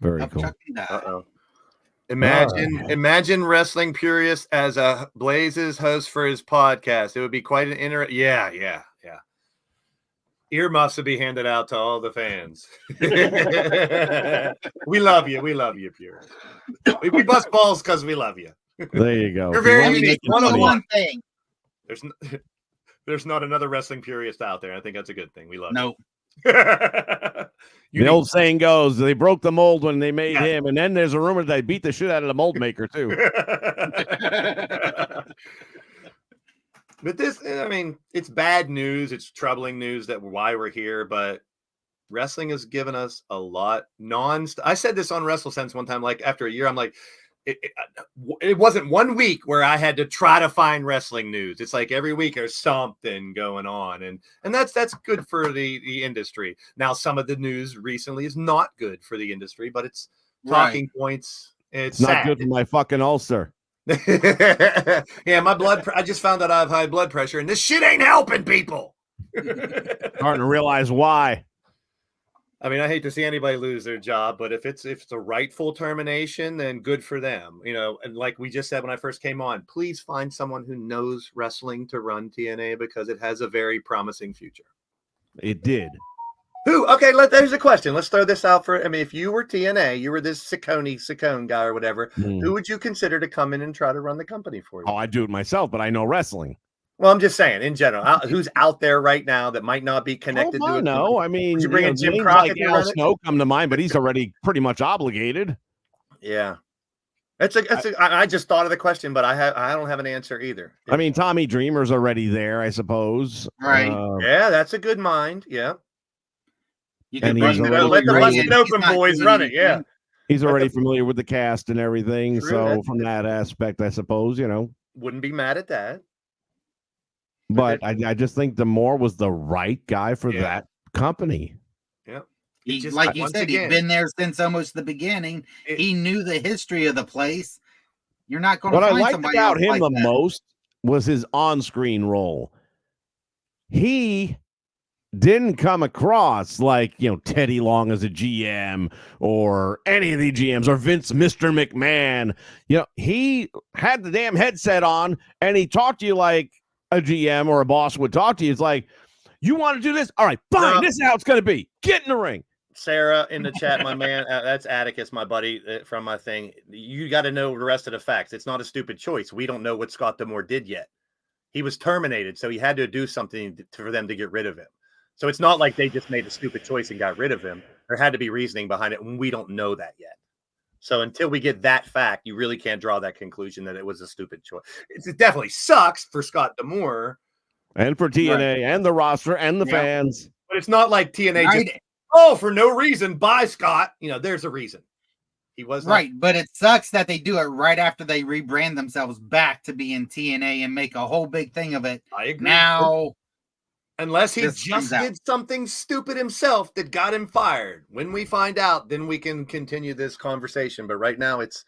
Very cool. Uh-oh. Imagine wrestling purists as a Blaze's host for his podcast. It would be quite an Yeah. Earmuffs would be handed out to all the fans. We love you, purists. We bust balls because we love you. There you go. You're very unique. One thing. There's not another wrestling purist out there. I think that's a good thing. We love you. The old saying goes, they broke the mold when they made him, and then there's a rumor that they beat the shit out of the mold maker too. But it's bad news. It's troubling news that why we're here, but wrestling has given us a lot. I said this on WrestleSense one time, like after a year, I'm like, it wasn't 1 week where I had to try to find wrestling news. It's like every week there's something going on, and that's good for the industry. Now, some of the news recently is not good for the industry, but it's talking points. It's not sad. good for my fucking ulcer. Yeah, my blood. I just found out I have high blood pressure, and this shit ain't helping people. Starting to realize why. I mean, I hate to see anybody lose their job, but if it's a rightful termination, then good for them. You know, and like we just said when I first came on, please find someone who knows wrestling to run TNA because it has a very promising future. It did. Who? Okay, there's a question. Let's throw this out for. I mean, if you were TNA, you were this Ciccone guy or whatever. Who would you consider to come in and try to run the company for you? Oh, I do it myself, but I know wrestling. Well, I'm just saying, in general, who's out there right now that might not be connected to it? No, I mean, would you bring in Jim names Crockett like to Al run it? Snow come to mind, but he's already pretty much obligated. Yeah, I just thought of the question, but I don't have an answer either. I mean, Tommy Dreamer's already there, I suppose. Right. Yeah, that's a good mind. Yeah. You And could he's bring already- Let the Right. Busted Open He's not boys doing run it. Yeah. anything. He's already familiar with the cast and everything. True, So that's from that aspect, I suppose, Wouldn't be mad at that. But I just think D'Amore was the right guy for Yeah. that company. Yeah. He, Just, like you once said, again, he's been there since almost the beginning. It- He knew the history of the place. You're not going to What I find liked somebody about else him like the that. most was his on-screen role. He didn't come across like, Teddy Long as a GM or any of the GMs or Vince Mr. McMahon. He had the damn headset on and he talked to you like a GM or a boss would talk to you. It's like, you want to do this? All right, fine. No. This is how it's going to be. Get in the ring. Sarah in the chat, my man, that's Atticus, my buddy from my thing. You got to know the rest of the facts. It's not a stupid choice. We don't know what Scott D'Amore did yet. He was terminated, so he had to do something for them to get rid of him. So it's not like they just made a stupid choice and got rid of him. There had to be reasoning behind it, and we don't know that yet. So until we get that fact, you really can't draw that conclusion that it was a stupid choice. It definitely sucks for Scott D'Amore. And for TNA and the roster and the fans. But it's not like TNA Right. just, for no reason, bye, Scott. There's a reason. He was Right, but it sucks that they do it right after they rebrand themselves back to be in TNA and make a whole big thing of it. I agree. Now, Unless he this just comes out. did something stupid himself that got him fired. When we find out, then we can continue this conversation. But right now, it's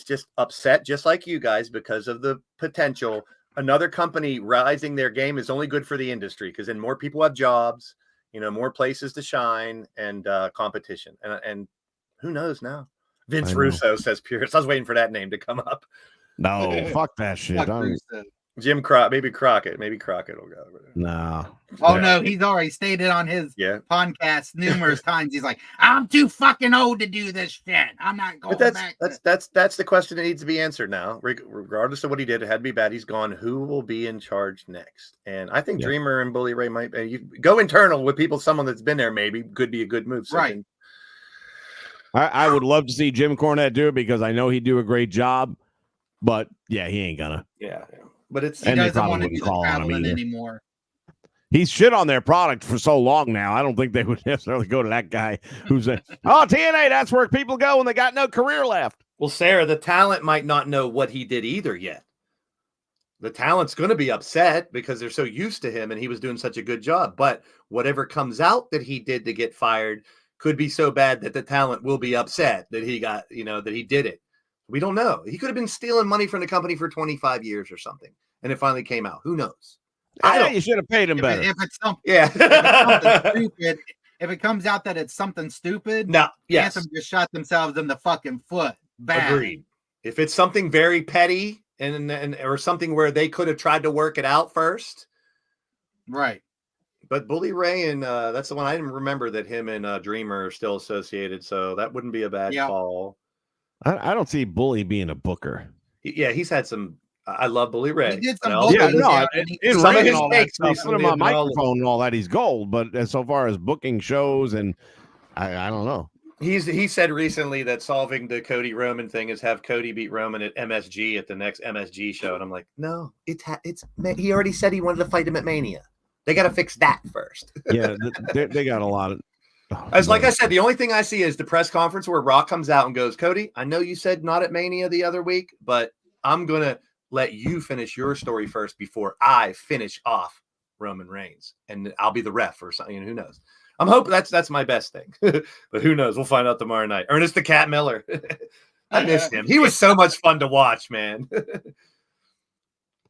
just upset, just like you guys, because of the potential. Another company rising their game is only good for the industry because then more people have jobs, more places to shine and competition. And who knows now? Vince Russo says Pierce. I was waiting for that name to come up. No, fuck that shit. fuck Rusev. Jim Crockett, maybe Crockett. Maybe Crockett will go over there. No. Oh no, he's already stated on his podcast numerous times. He's like, I'm too fucking old to do this shit. I'm not going But back. that's the question that needs to be answered now. Regardless of what he did, it had to be bad. He's gone. Who will be in charge next? And I think Dreamer and Bully Ray might you go internal with people. Someone that's been there maybe could be a good move. So Right. I would love to see Jim Cornette do it because I know he'd do a great job. But yeah, he ain't gonna. Yeah. But he and they doesn't probably want to wouldn't do the call on him traveling either. anymore. He's shit on their product for so long now. I don't think they would necessarily go to that guy who's TNA, that's where people go when they got no career left. Well, Sarah, the talent might not know what he did either yet. The talent's going to be upset because they're so used to him and he was doing such a good job. But whatever comes out that he did to get fired could be so bad that the talent will be upset that he got, that he did it. We don't know. He could have been stealing money from the company for 25 years or something. And it finally came out. Who knows? You should have paid him better. If it's something stupid, if it comes out that it's something stupid, no, yes. Anthem just shot themselves in the fucking foot. Bad. Agreed. If it's something very petty and or something where they could have tried to work it out first. Right. But Bully Ray and that's the one I didn't remember that him and Dreamer are still associated. So that wouldn't be a bad call. I don't see Bully being a booker. He's had some. I love Bully Ray. He did some in some of ring his and all that takes stuff, put him on recently, microphone and all that, he's gold. But as so far as booking shows and I don't know. He said recently that solving the Cody Roman thing is have Cody beat Roman at MSG at the next MSG show, and I'm like, no, it's he already said he wanted to fight him at Mania. They got to fix that first. Yeah, they got a lot of. Like I said, the only thing I see is the press conference where Rock comes out and goes, Cody, I know you said not at Mania the other week, but I'm gonna let you finish your story first before I finish off Roman Reigns, and I'll be the ref or something. Who knows? I'm hoping that's my best thing, but who knows? We'll find out tomorrow night. Ernest the Cat Miller. I miss him. He was so much fun to watch, man.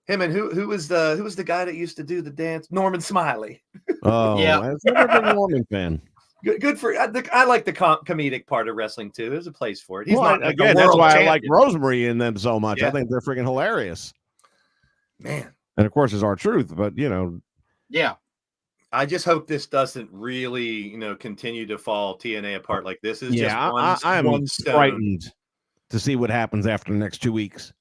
Him and who was the guy that used to do the dance? Norman Smiley. Oh, Yeah. I've never been a Norman fan. Good for I like the comedic part of wrestling too. There's a place for it. He's Well, not like a again, that's world why champion. I like Rosemary and them so much. Yeah. I think they're freaking hilarious. Man, And of course, it's our truth, but Yeah. I just hope this doesn't really, continue to fall TNA apart like this. Is just I'm one stone. frightened to see what happens after the next 2 weeks.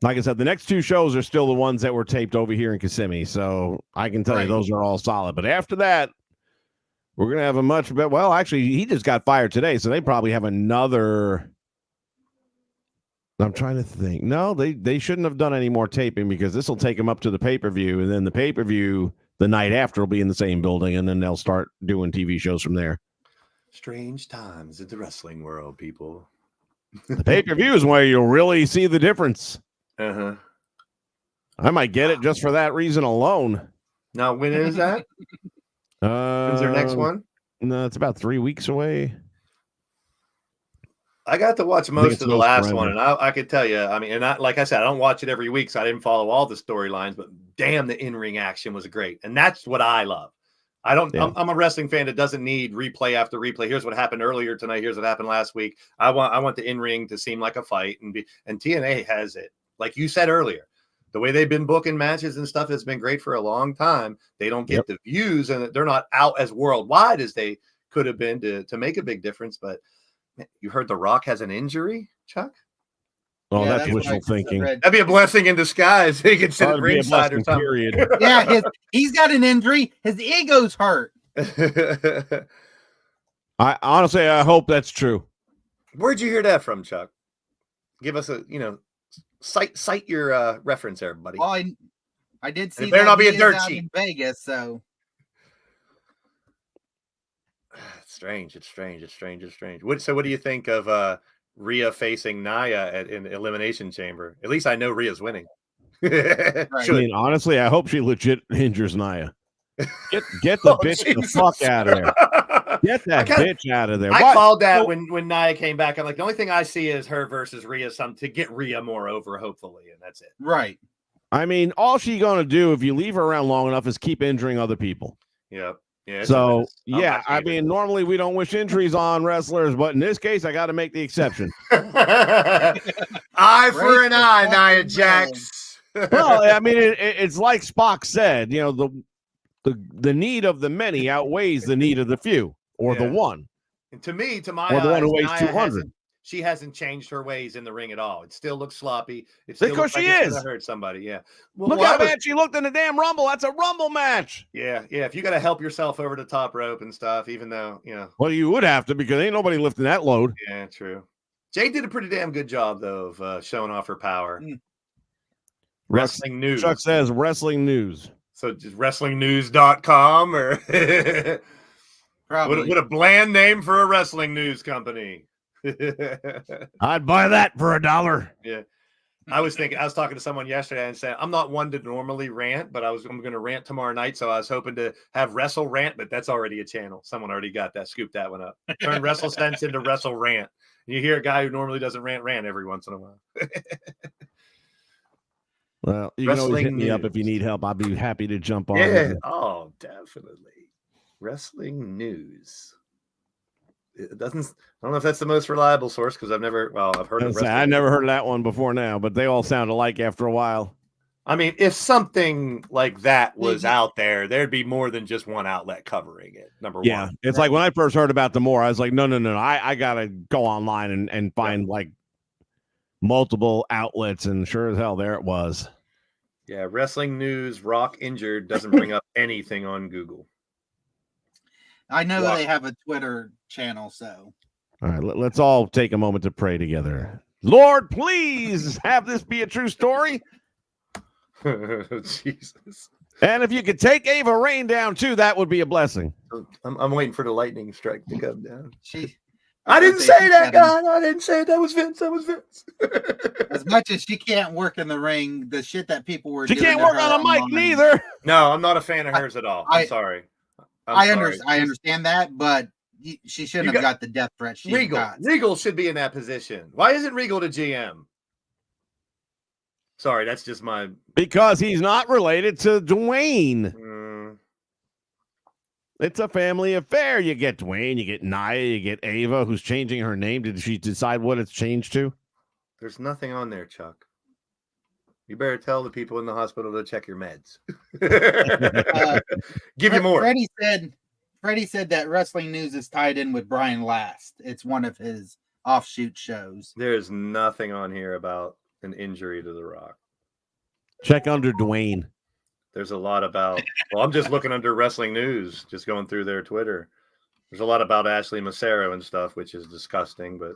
Like I said, the next 2 shows are still the ones that were taped over here in Kissimmee, so I can tell you those are all solid. But after that, we're going to have a much better. Well, actually, he just got fired today, so they probably have another. I'm trying to think. No, they shouldn't have done any more taping because this will take them up to the pay-per-view, and then the pay-per-view the night after will be in the same building, and then they'll start doing TV shows from there. Strange times in the wrestling world, people. The pay-per-view is where you'll really see the difference. Uh-huh. I might get it just for that reason alone. Now, when is that? When's their next one? No, it's about 3 weeks away. I got to watch think most it's of the most last forever. one, and I could tell you, I mean, and like I said, I don't watch it every week, so I didn't follow all the storylines, but damn, the in-ring action was great. And that's what I love. Yeah. I'm a wrestling fan that doesn't need replay after replay. Here's what happened earlier tonight. Here's what happened last week. I want the in-ring to seem like a fight, and TNA has it. Like you said earlier, the way they've been booking matches and stuff has been great for a long time. They don't get the views, and they're not out as worldwide as they could have been to make a big difference. But man, you heard The Rock has an injury, Chuck? Oh, Yeah, that's what wishful I thinking. read. That'd be a blessing in disguise. He could sit Oh, at it'd be a ringside or blessing, something. period. Yeah, he's got an injury. His ego's hurt. I honestly, I hope that's true. Where'd you hear that from, Chuck? Give us a, cite your reference there, buddy. Well, I did see It better that not be he a is dirt out sheet. in Vegas, so It's strange. It's strange. It's strange. It's strange. So what do you think of Rhea facing Nia in the Elimination Chamber? At least I know Rhea's winning. I Should. mean, honestly, I hope she legit injures Nia. Get the bitch the Jesus. fuck out of there. Get that bitch out of there. I What? called that when Nia came back. I'm like, the only thing I see is her versus Rhea, to get Rhea more over, hopefully, and that's it. right. I mean, all she's gonna do if you leave her around long enough is keep injuring other people. Yep. Yeah. So I'm yeah, not I either. mean, normally we don't wish injuries on wrestlers, but in this case, I got to make the exception. Eye for an eye, Nia Jax. Well, I mean, it's like Spock said, the need of the many outweighs the need of the few, or the one, And to me, to my or the one eyes, who weighs Nia 200. she hasn't changed her ways in the ring at all. It still looks sloppy. It still Because looks like she it's is. gonna hurt somebody. Yeah. Well, Look how bad she looked in the damn Rumble. That's a Rumble match. Yeah. If you got to help yourself over the top rope and stuff, even though Well, you would have to because ain't nobody lifting that load. Yeah, true. Jade did a pretty damn good job though of showing off her power. Wrestling news. Chuck says wrestling news. So just wrestlingnews.com or Probably. what a bland name for a wrestling news company. I'd buy that for $1. Yeah. I was talking to someone yesterday and said, I'm not one to normally rant, but I'm going to rant tomorrow night. So I was hoping to have Wrestle Rant, but that's already a channel. Someone already got that, scooped that one up. Turn Wrestle Sense into Wrestle Rant. You hear a guy who normally doesn't rant every once in a while. Well, you can always hit Wrestling me up news. if you need help. I'll be happy to jump on. Yeah. Oh, definitely. Wrestling news. It doesn't. I don't know if that's the most reliable source because I've heard of wrestling. I never heard of that one before now, but they all sound alike after a while. I mean, if something like that was out there, there'd be more than just one outlet covering it. Number Yeah, one. it's like when I first heard about the more, I was like, no. I gotta go online and find like multiple outlets, and sure as hell, there it was. Yeah, wrestling news. Rock injured doesn't bring up anything on Google. I know Wow. they have a Twitter channel, so All right, let's all take a moment to pray together. Lord, please have this be a true story. Jesus. And if you could take Ava Rain down too, that would be a blessing. I'm waiting for the lightning strike to come down. I didn't say that, God. I didn't say it. That was Vince. That was Vince. As much as she can't work in the ring, the shit that people were She doing can't to work her on a mic online- neither. No, I'm not a fan of hers at all. I'm sorry. I understand that, but she shouldn't have got the death threat she got. Regal should be in that position. Why isn't Regal the GM? Sorry, that's just my... Because he's not related to Dwayne. It's a family affair. You get Dwayne, you get Nia, you get Ava, who's changing her name. Did she decide what it's changed to? There's nothing on there, Chuck. You better tell the people in the hospital to check your meds. Give you more. Freddie said that Wrestling News is tied in with Brian Last. It's one of his offshoot shows. There's nothing on here about an injury to The Rock. Check under Dwayne. There's a lot about, well, I'm just looking under Wrestling News, just going through their Twitter. There's a lot about Ashley Massaro and stuff, which is disgusting, but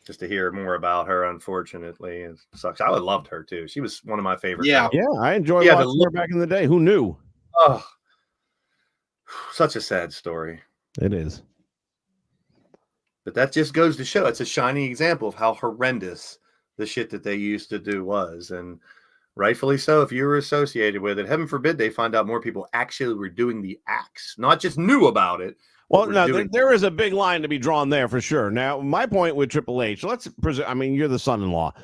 just to hear more about her, unfortunately, it sucks. I would loved her too. She was one of my favorites. Yeah, I enjoyed watching her back in the day. Who knew? Oh, such a sad story. It is. But that just goes to show it's a shining example of how horrendous the shit that they used to do was. And rightfully so, if you were associated with it, heaven forbid they find out more people actually were doing the acts, not just knew about it. Well, no, there is a big line to be drawn there for sure. Now, my point with Triple H, you're the son-in-law,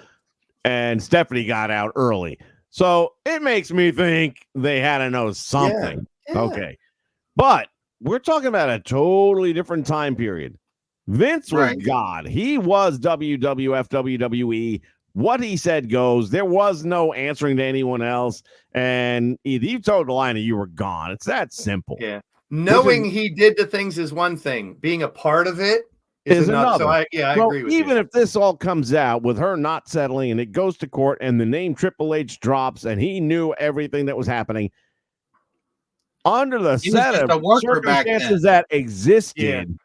and Stephanie got out early. So it makes me think they had to know something. Yeah. Okay. But we're talking about a totally different time period. Vince was God. He was WWF, WWE. What he said goes. There was no answering to anyone else. And if you told the line and you were gone, it's that simple. Yeah. Knowing he did the things is one thing. Being a part of it is another. So I agree with you. Even if this all comes out with her not settling and it goes to court and the name Triple H drops and he knew everything that was happening under the set of circumstances that existed,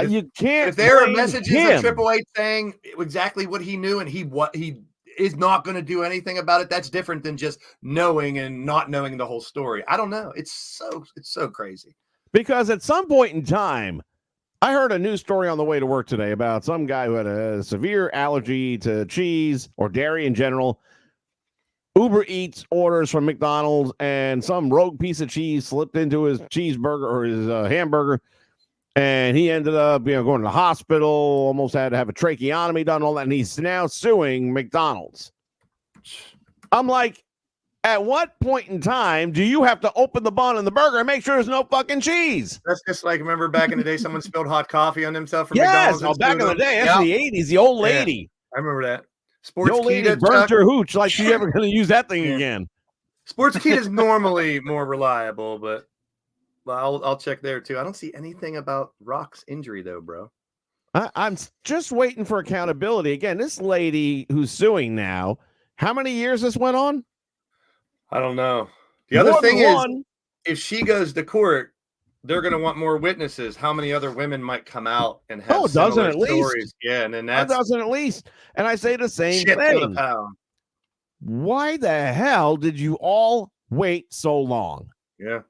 you can't. If there are messages of Triple H saying exactly what he knew and he is not going to do anything about it, that's different than just knowing and not knowing the whole story. I don't know. It's so crazy. Because at some point in time, I heard a news story on the way to work today about some guy who had a severe allergy to cheese or dairy in general. Uber Eats orders from McDonald's and some rogue piece of cheese slipped into his cheeseburger or his hamburger. And he ended up, going to the hospital, almost had to have a tracheotomy done, all that. And he's now suing McDonald's. I'm like, at what point in time do you have to open the bun in the burger and make sure there's no fucking cheese? That's just like, remember back in the day, someone spilled hot coffee on themselves from McDonald's? McDonald's? Yes, back in the day, that's the 80s, the old lady. Yeah, I remember that. The old lady burnt her hooch like she ever going to use that thing again. Sportskeeda is normally more reliable, but I'll check there too. I don't see anything about Rock's injury though, bro. I'm just waiting for accountability. Again, this lady who's suing now, how many years this went on? I don't know. The other thing is, if she goes to court, they're going to want more witnesses. How many other women might come out and have similar stories? Yeah, and then that's a dozen at least. And I say the same thing. Why the hell did you all wait so long? Yeah.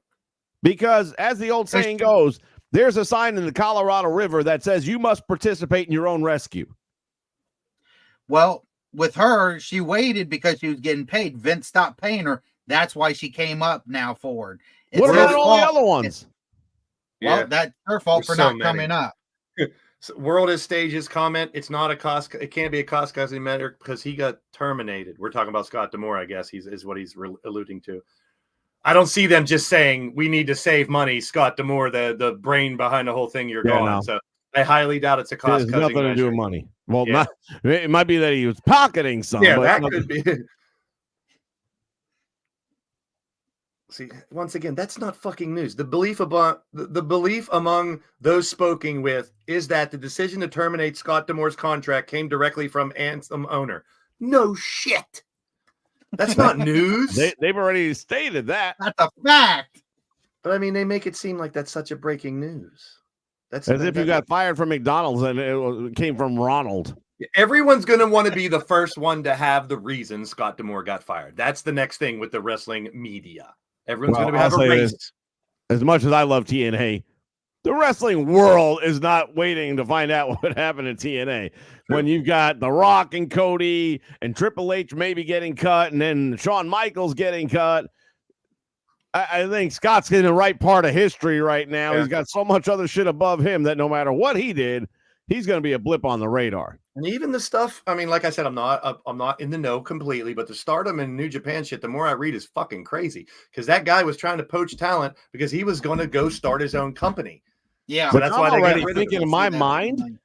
Because as the old saying goes, there's a sign in the Colorado River that says you must participate in your own rescue. Well, with her, she waited because she was getting paid. Vince stopped paying her. That's why she came up now forward. What about all the other ones? Well, that's her fault for not coming up. So World is Stage's comment. It's not a cost. It can't be a cost cutting matter because he got terminated. We're talking about Scott D'Amore, I guess. Is what he's alluding to. I don't see them just saying we need to save money. Scott D'Amore, the brain behind the whole thing, you're gone. No. So I highly doubt it's a cost cutting. Nothing to do with money. Well, it might be that he was pocketing some. Yeah, that could be. See, once again, that's not fucking news. The belief among those spoken with is that the decision to terminate Scott D'Amore's contract came directly from Anthem owner. No shit. That's not news. They've already stated that. That's a fact. But I mean, they make it seem like that's such a breaking news. That's as if you got fired from McDonald's and it came from Ronald. Everyone's going to want to be the first one to have the reason Scott D'Amore got fired. That's the next thing with the wrestling media. Everyone's going to have a race. As much as I love TNA, The wrestling world is not waiting to find out what happened in TNA. When you've got The Rock and Cody and Triple H maybe getting cut, and then Shawn Michaels getting cut. I think Scott's in the right part of history right now. Yeah. He's got so much other shit above him that no matter what he did, he's going to be a blip on the radar. And even the stuff, I mean, like I said, I'm not in the know completely, but the Stardom and New Japan shit, the more I read is fucking crazy. Because that guy was trying to poach talent because he was going to go start his own company. Yeah. So that's why they got already rid of thinking him. in my mind,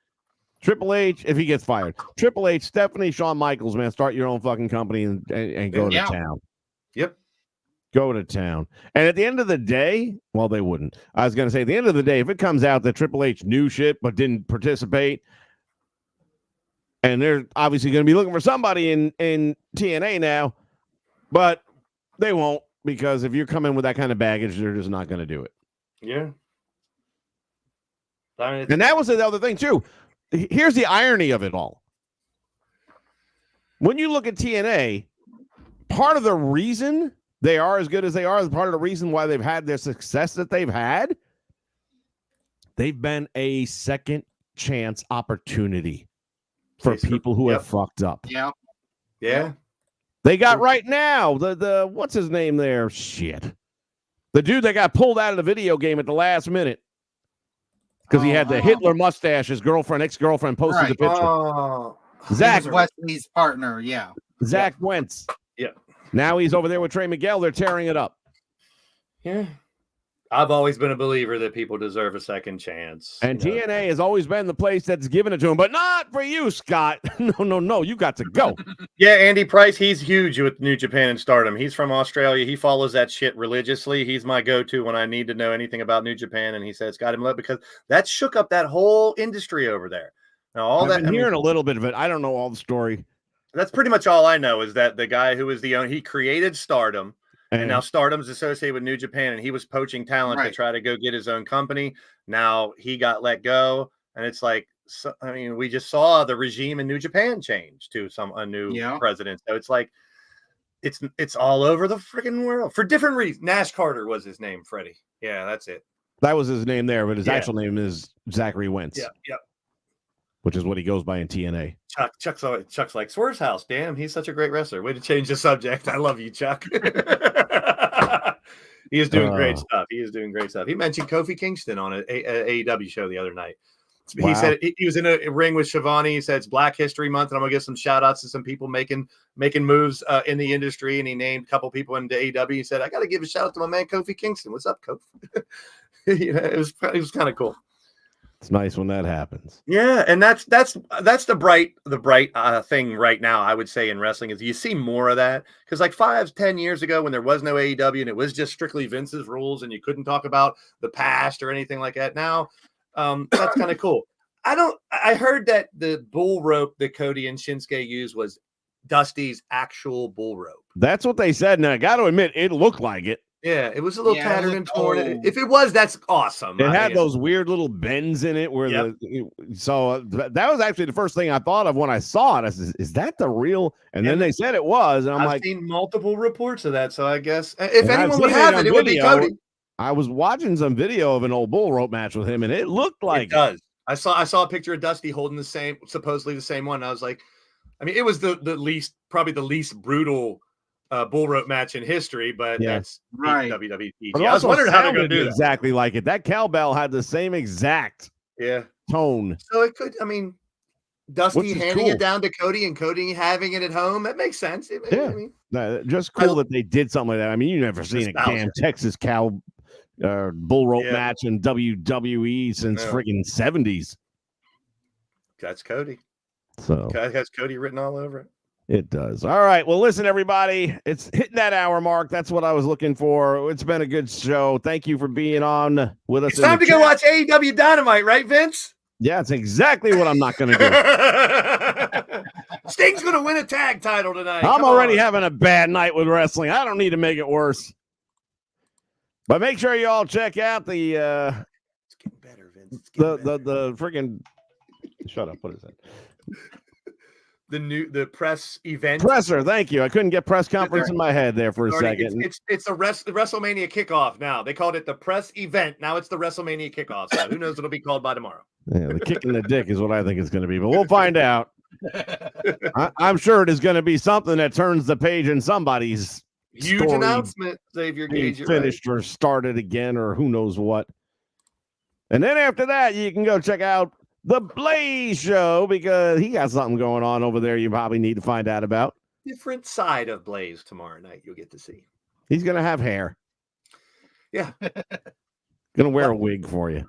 Triple H, if he gets fired, Triple H, Stephanie, Shawn Michaels, man, start your own fucking company and go to town. Yep. Go to town. And at the end of the day, well, they wouldn't. I was going to say, at the end of the day, if it comes out that Triple H knew shit but didn't participate, and they're obviously going to be looking for somebody in TNA now, but they won't, because if you're coming with that kind of baggage, they're just not going to do it. Yeah. I mean, And that was the other thing, too. Here's the irony of it all. When you look at TNA, part of the reason they are as good as they are, part of the reason why they've had their success that they've had, they've been a second chance opportunity for people who have fucked up. Yeah. Yeah. They got right now the what's his name there? Shit. The dude that got pulled out of the video game at the last minute because he had the Hitler mustache. His ex-girlfriend posted the picture. Oh. Zach Wesley's partner, yeah. Zach Wentz. Yeah. Now he's over there with Trey Miguel. They're tearing it up. Yeah. I've always been a believer that people deserve a second chance. And TNA has always been the place that's given it to him, but not for you, Scott. No. You got to go. Yeah, Andy Price, he's huge with New Japan and Stardom. He's from Australia. He follows that shit religiously. He's my go-to when I need to know anything about New Japan. And he says, got him love because that shook up that whole industry over there. Now, I've been hearing a little bit of it. I don't know all the story. That's pretty much all I know is that the guy who was the owner, he created Stardom. And now Stardom's associated with New Japan, and he was poaching talent to try to go get his own company. Now he got let go, and it's like, I mean, we just saw the regime in New Japan change to a new president. So it's like, it's all over the freaking world for different reasons. Nash Carter was his name, Freddie. Yeah, that's it. That was his name there, but his actual name is Zachary Wentz. Yeah. Which is what he goes by in TNA. Chuck's like, Swerve's house. Damn, he's such a great wrestler. Way to change the subject. I love you, Chuck. He is doing great stuff. He mentioned Kofi Kingston on an AEW show the other night. He said he was in a ring with Shivani. He said it's Black History Month, and I'm gonna give some shout outs to some people making moves in the industry. And he named a couple people into AEW. He said, I got to give a shout out to my man Kofi Kingston. What's up, Kofi? It was kind of cool. It's nice when that happens. Yeah, and that's the bright thing right now, I would say, in wrestling is you see more of that. Because like 5-10 years ago when there was no AEW and it was just strictly Vince's rules and you couldn't talk about the past or anything like that. Now, that's kind of cool. I heard that the bull rope that Cody and Shinsuke used was Dusty's actual bull rope. That's what they said. Now, I got to admit, it looked like it. Yeah, it was a little tattered and torn. If it was, that's awesome. It had those weird little bends in it where that was actually the first thing I thought of when I saw it. I said, is that the real? And then they said it was. And I've seen multiple reports of that. So I guess if anyone would have it, it would be Cody. I was watching some video of an old bull rope match with him, and it looked like it does. I saw a picture of Dusty holding supposedly the same one. I was like, I mean, it was probably the least brutal bull rope match in history, but that's WWE. But I was wondering how they're going to do exactly like it. That cowbell had the same exact tone. So it could, I mean, Dusty handing it down to Cody and Cody having it at home. That makes sense. I mean, just cool that they did something like that. I mean, you never seen a damn Texas cow bull rope match in WWE since friggin' 70s. That's Cody. So it has Cody written all over it. It does. All right. Well, listen, everybody. It's hitting that hour mark. That's what I was looking for. It's been a good show. Thank you for being on with us. It's time to go watch AEW Dynamite, right, Vince? Yeah, it's exactly what I'm not going to do. Sting's going to win a tag title tonight. I'm already having a bad night with wrestling. I don't need to make it worse. But make sure you all check out the it's getting better, Vince. The freaking shut up. What is that? the press event. Presser, thank you. I couldn't get press conference in my head there for a second. It's the WrestleMania kickoff now. They called it the press event. Now it's the WrestleMania kickoff. So who knows what it'll be called by tomorrow. Yeah, the kick in the dick is what I think it's going to be, but we'll find out. I'm sure it is going to be something that turns the page in somebody's huge story, announcement. Xavier Gage finished or started again or who knows what. And then after that, you can go check out the Blaze Show because he got something going on over there you probably need to find out about. Different side of Blaze tomorrow night you'll get to see. He's going to have hair. Yeah. Going to wear a wig for you.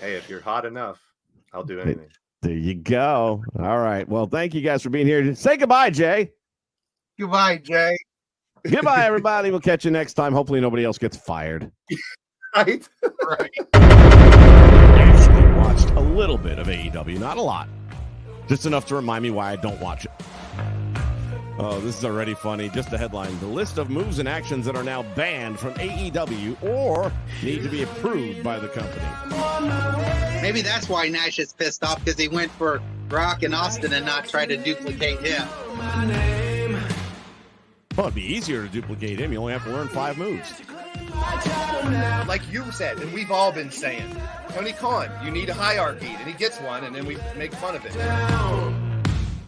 Hey, if you're hot enough, I'll do anything. There you go. All right. Well, thank you guys for being here. Say goodbye, Jay. Goodbye, Jay. Goodbye, everybody. We'll catch you next time. Hopefully nobody else gets fired. Right? Right. Actually watched a little bit of AEW, not a lot. Just enough to remind me why I don't watch it. Oh, this is already funny. Just the headline. The list of moves and actions that are now banned from AEW or need to be approved by the company. Maybe that's why Nash is pissed off, because he went for Brock and Austin and not try to duplicate him. Well, it'd be easier to duplicate him. You only have to learn 5 moves. Like you said, and we've all been saying, Tony Khan, you need a hierarchy, and he gets one, and then we make fun of it.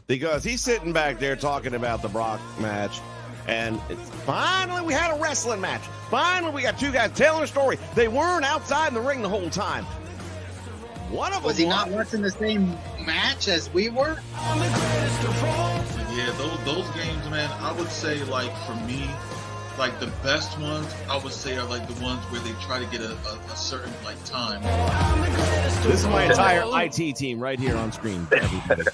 Because he's sitting back there talking about the Brock match, and it's finally we had a wrestling match. Finally, we got 2 guys telling a story. They weren't outside in the ring the whole time. One of them Was he not watching the same match as we were? Yeah, those games, man, I would say, like, for me, like, the best ones, I would say, are, like, the ones where they try to get a certain, like, time. This is my entire IT team right here on screen. Everybody.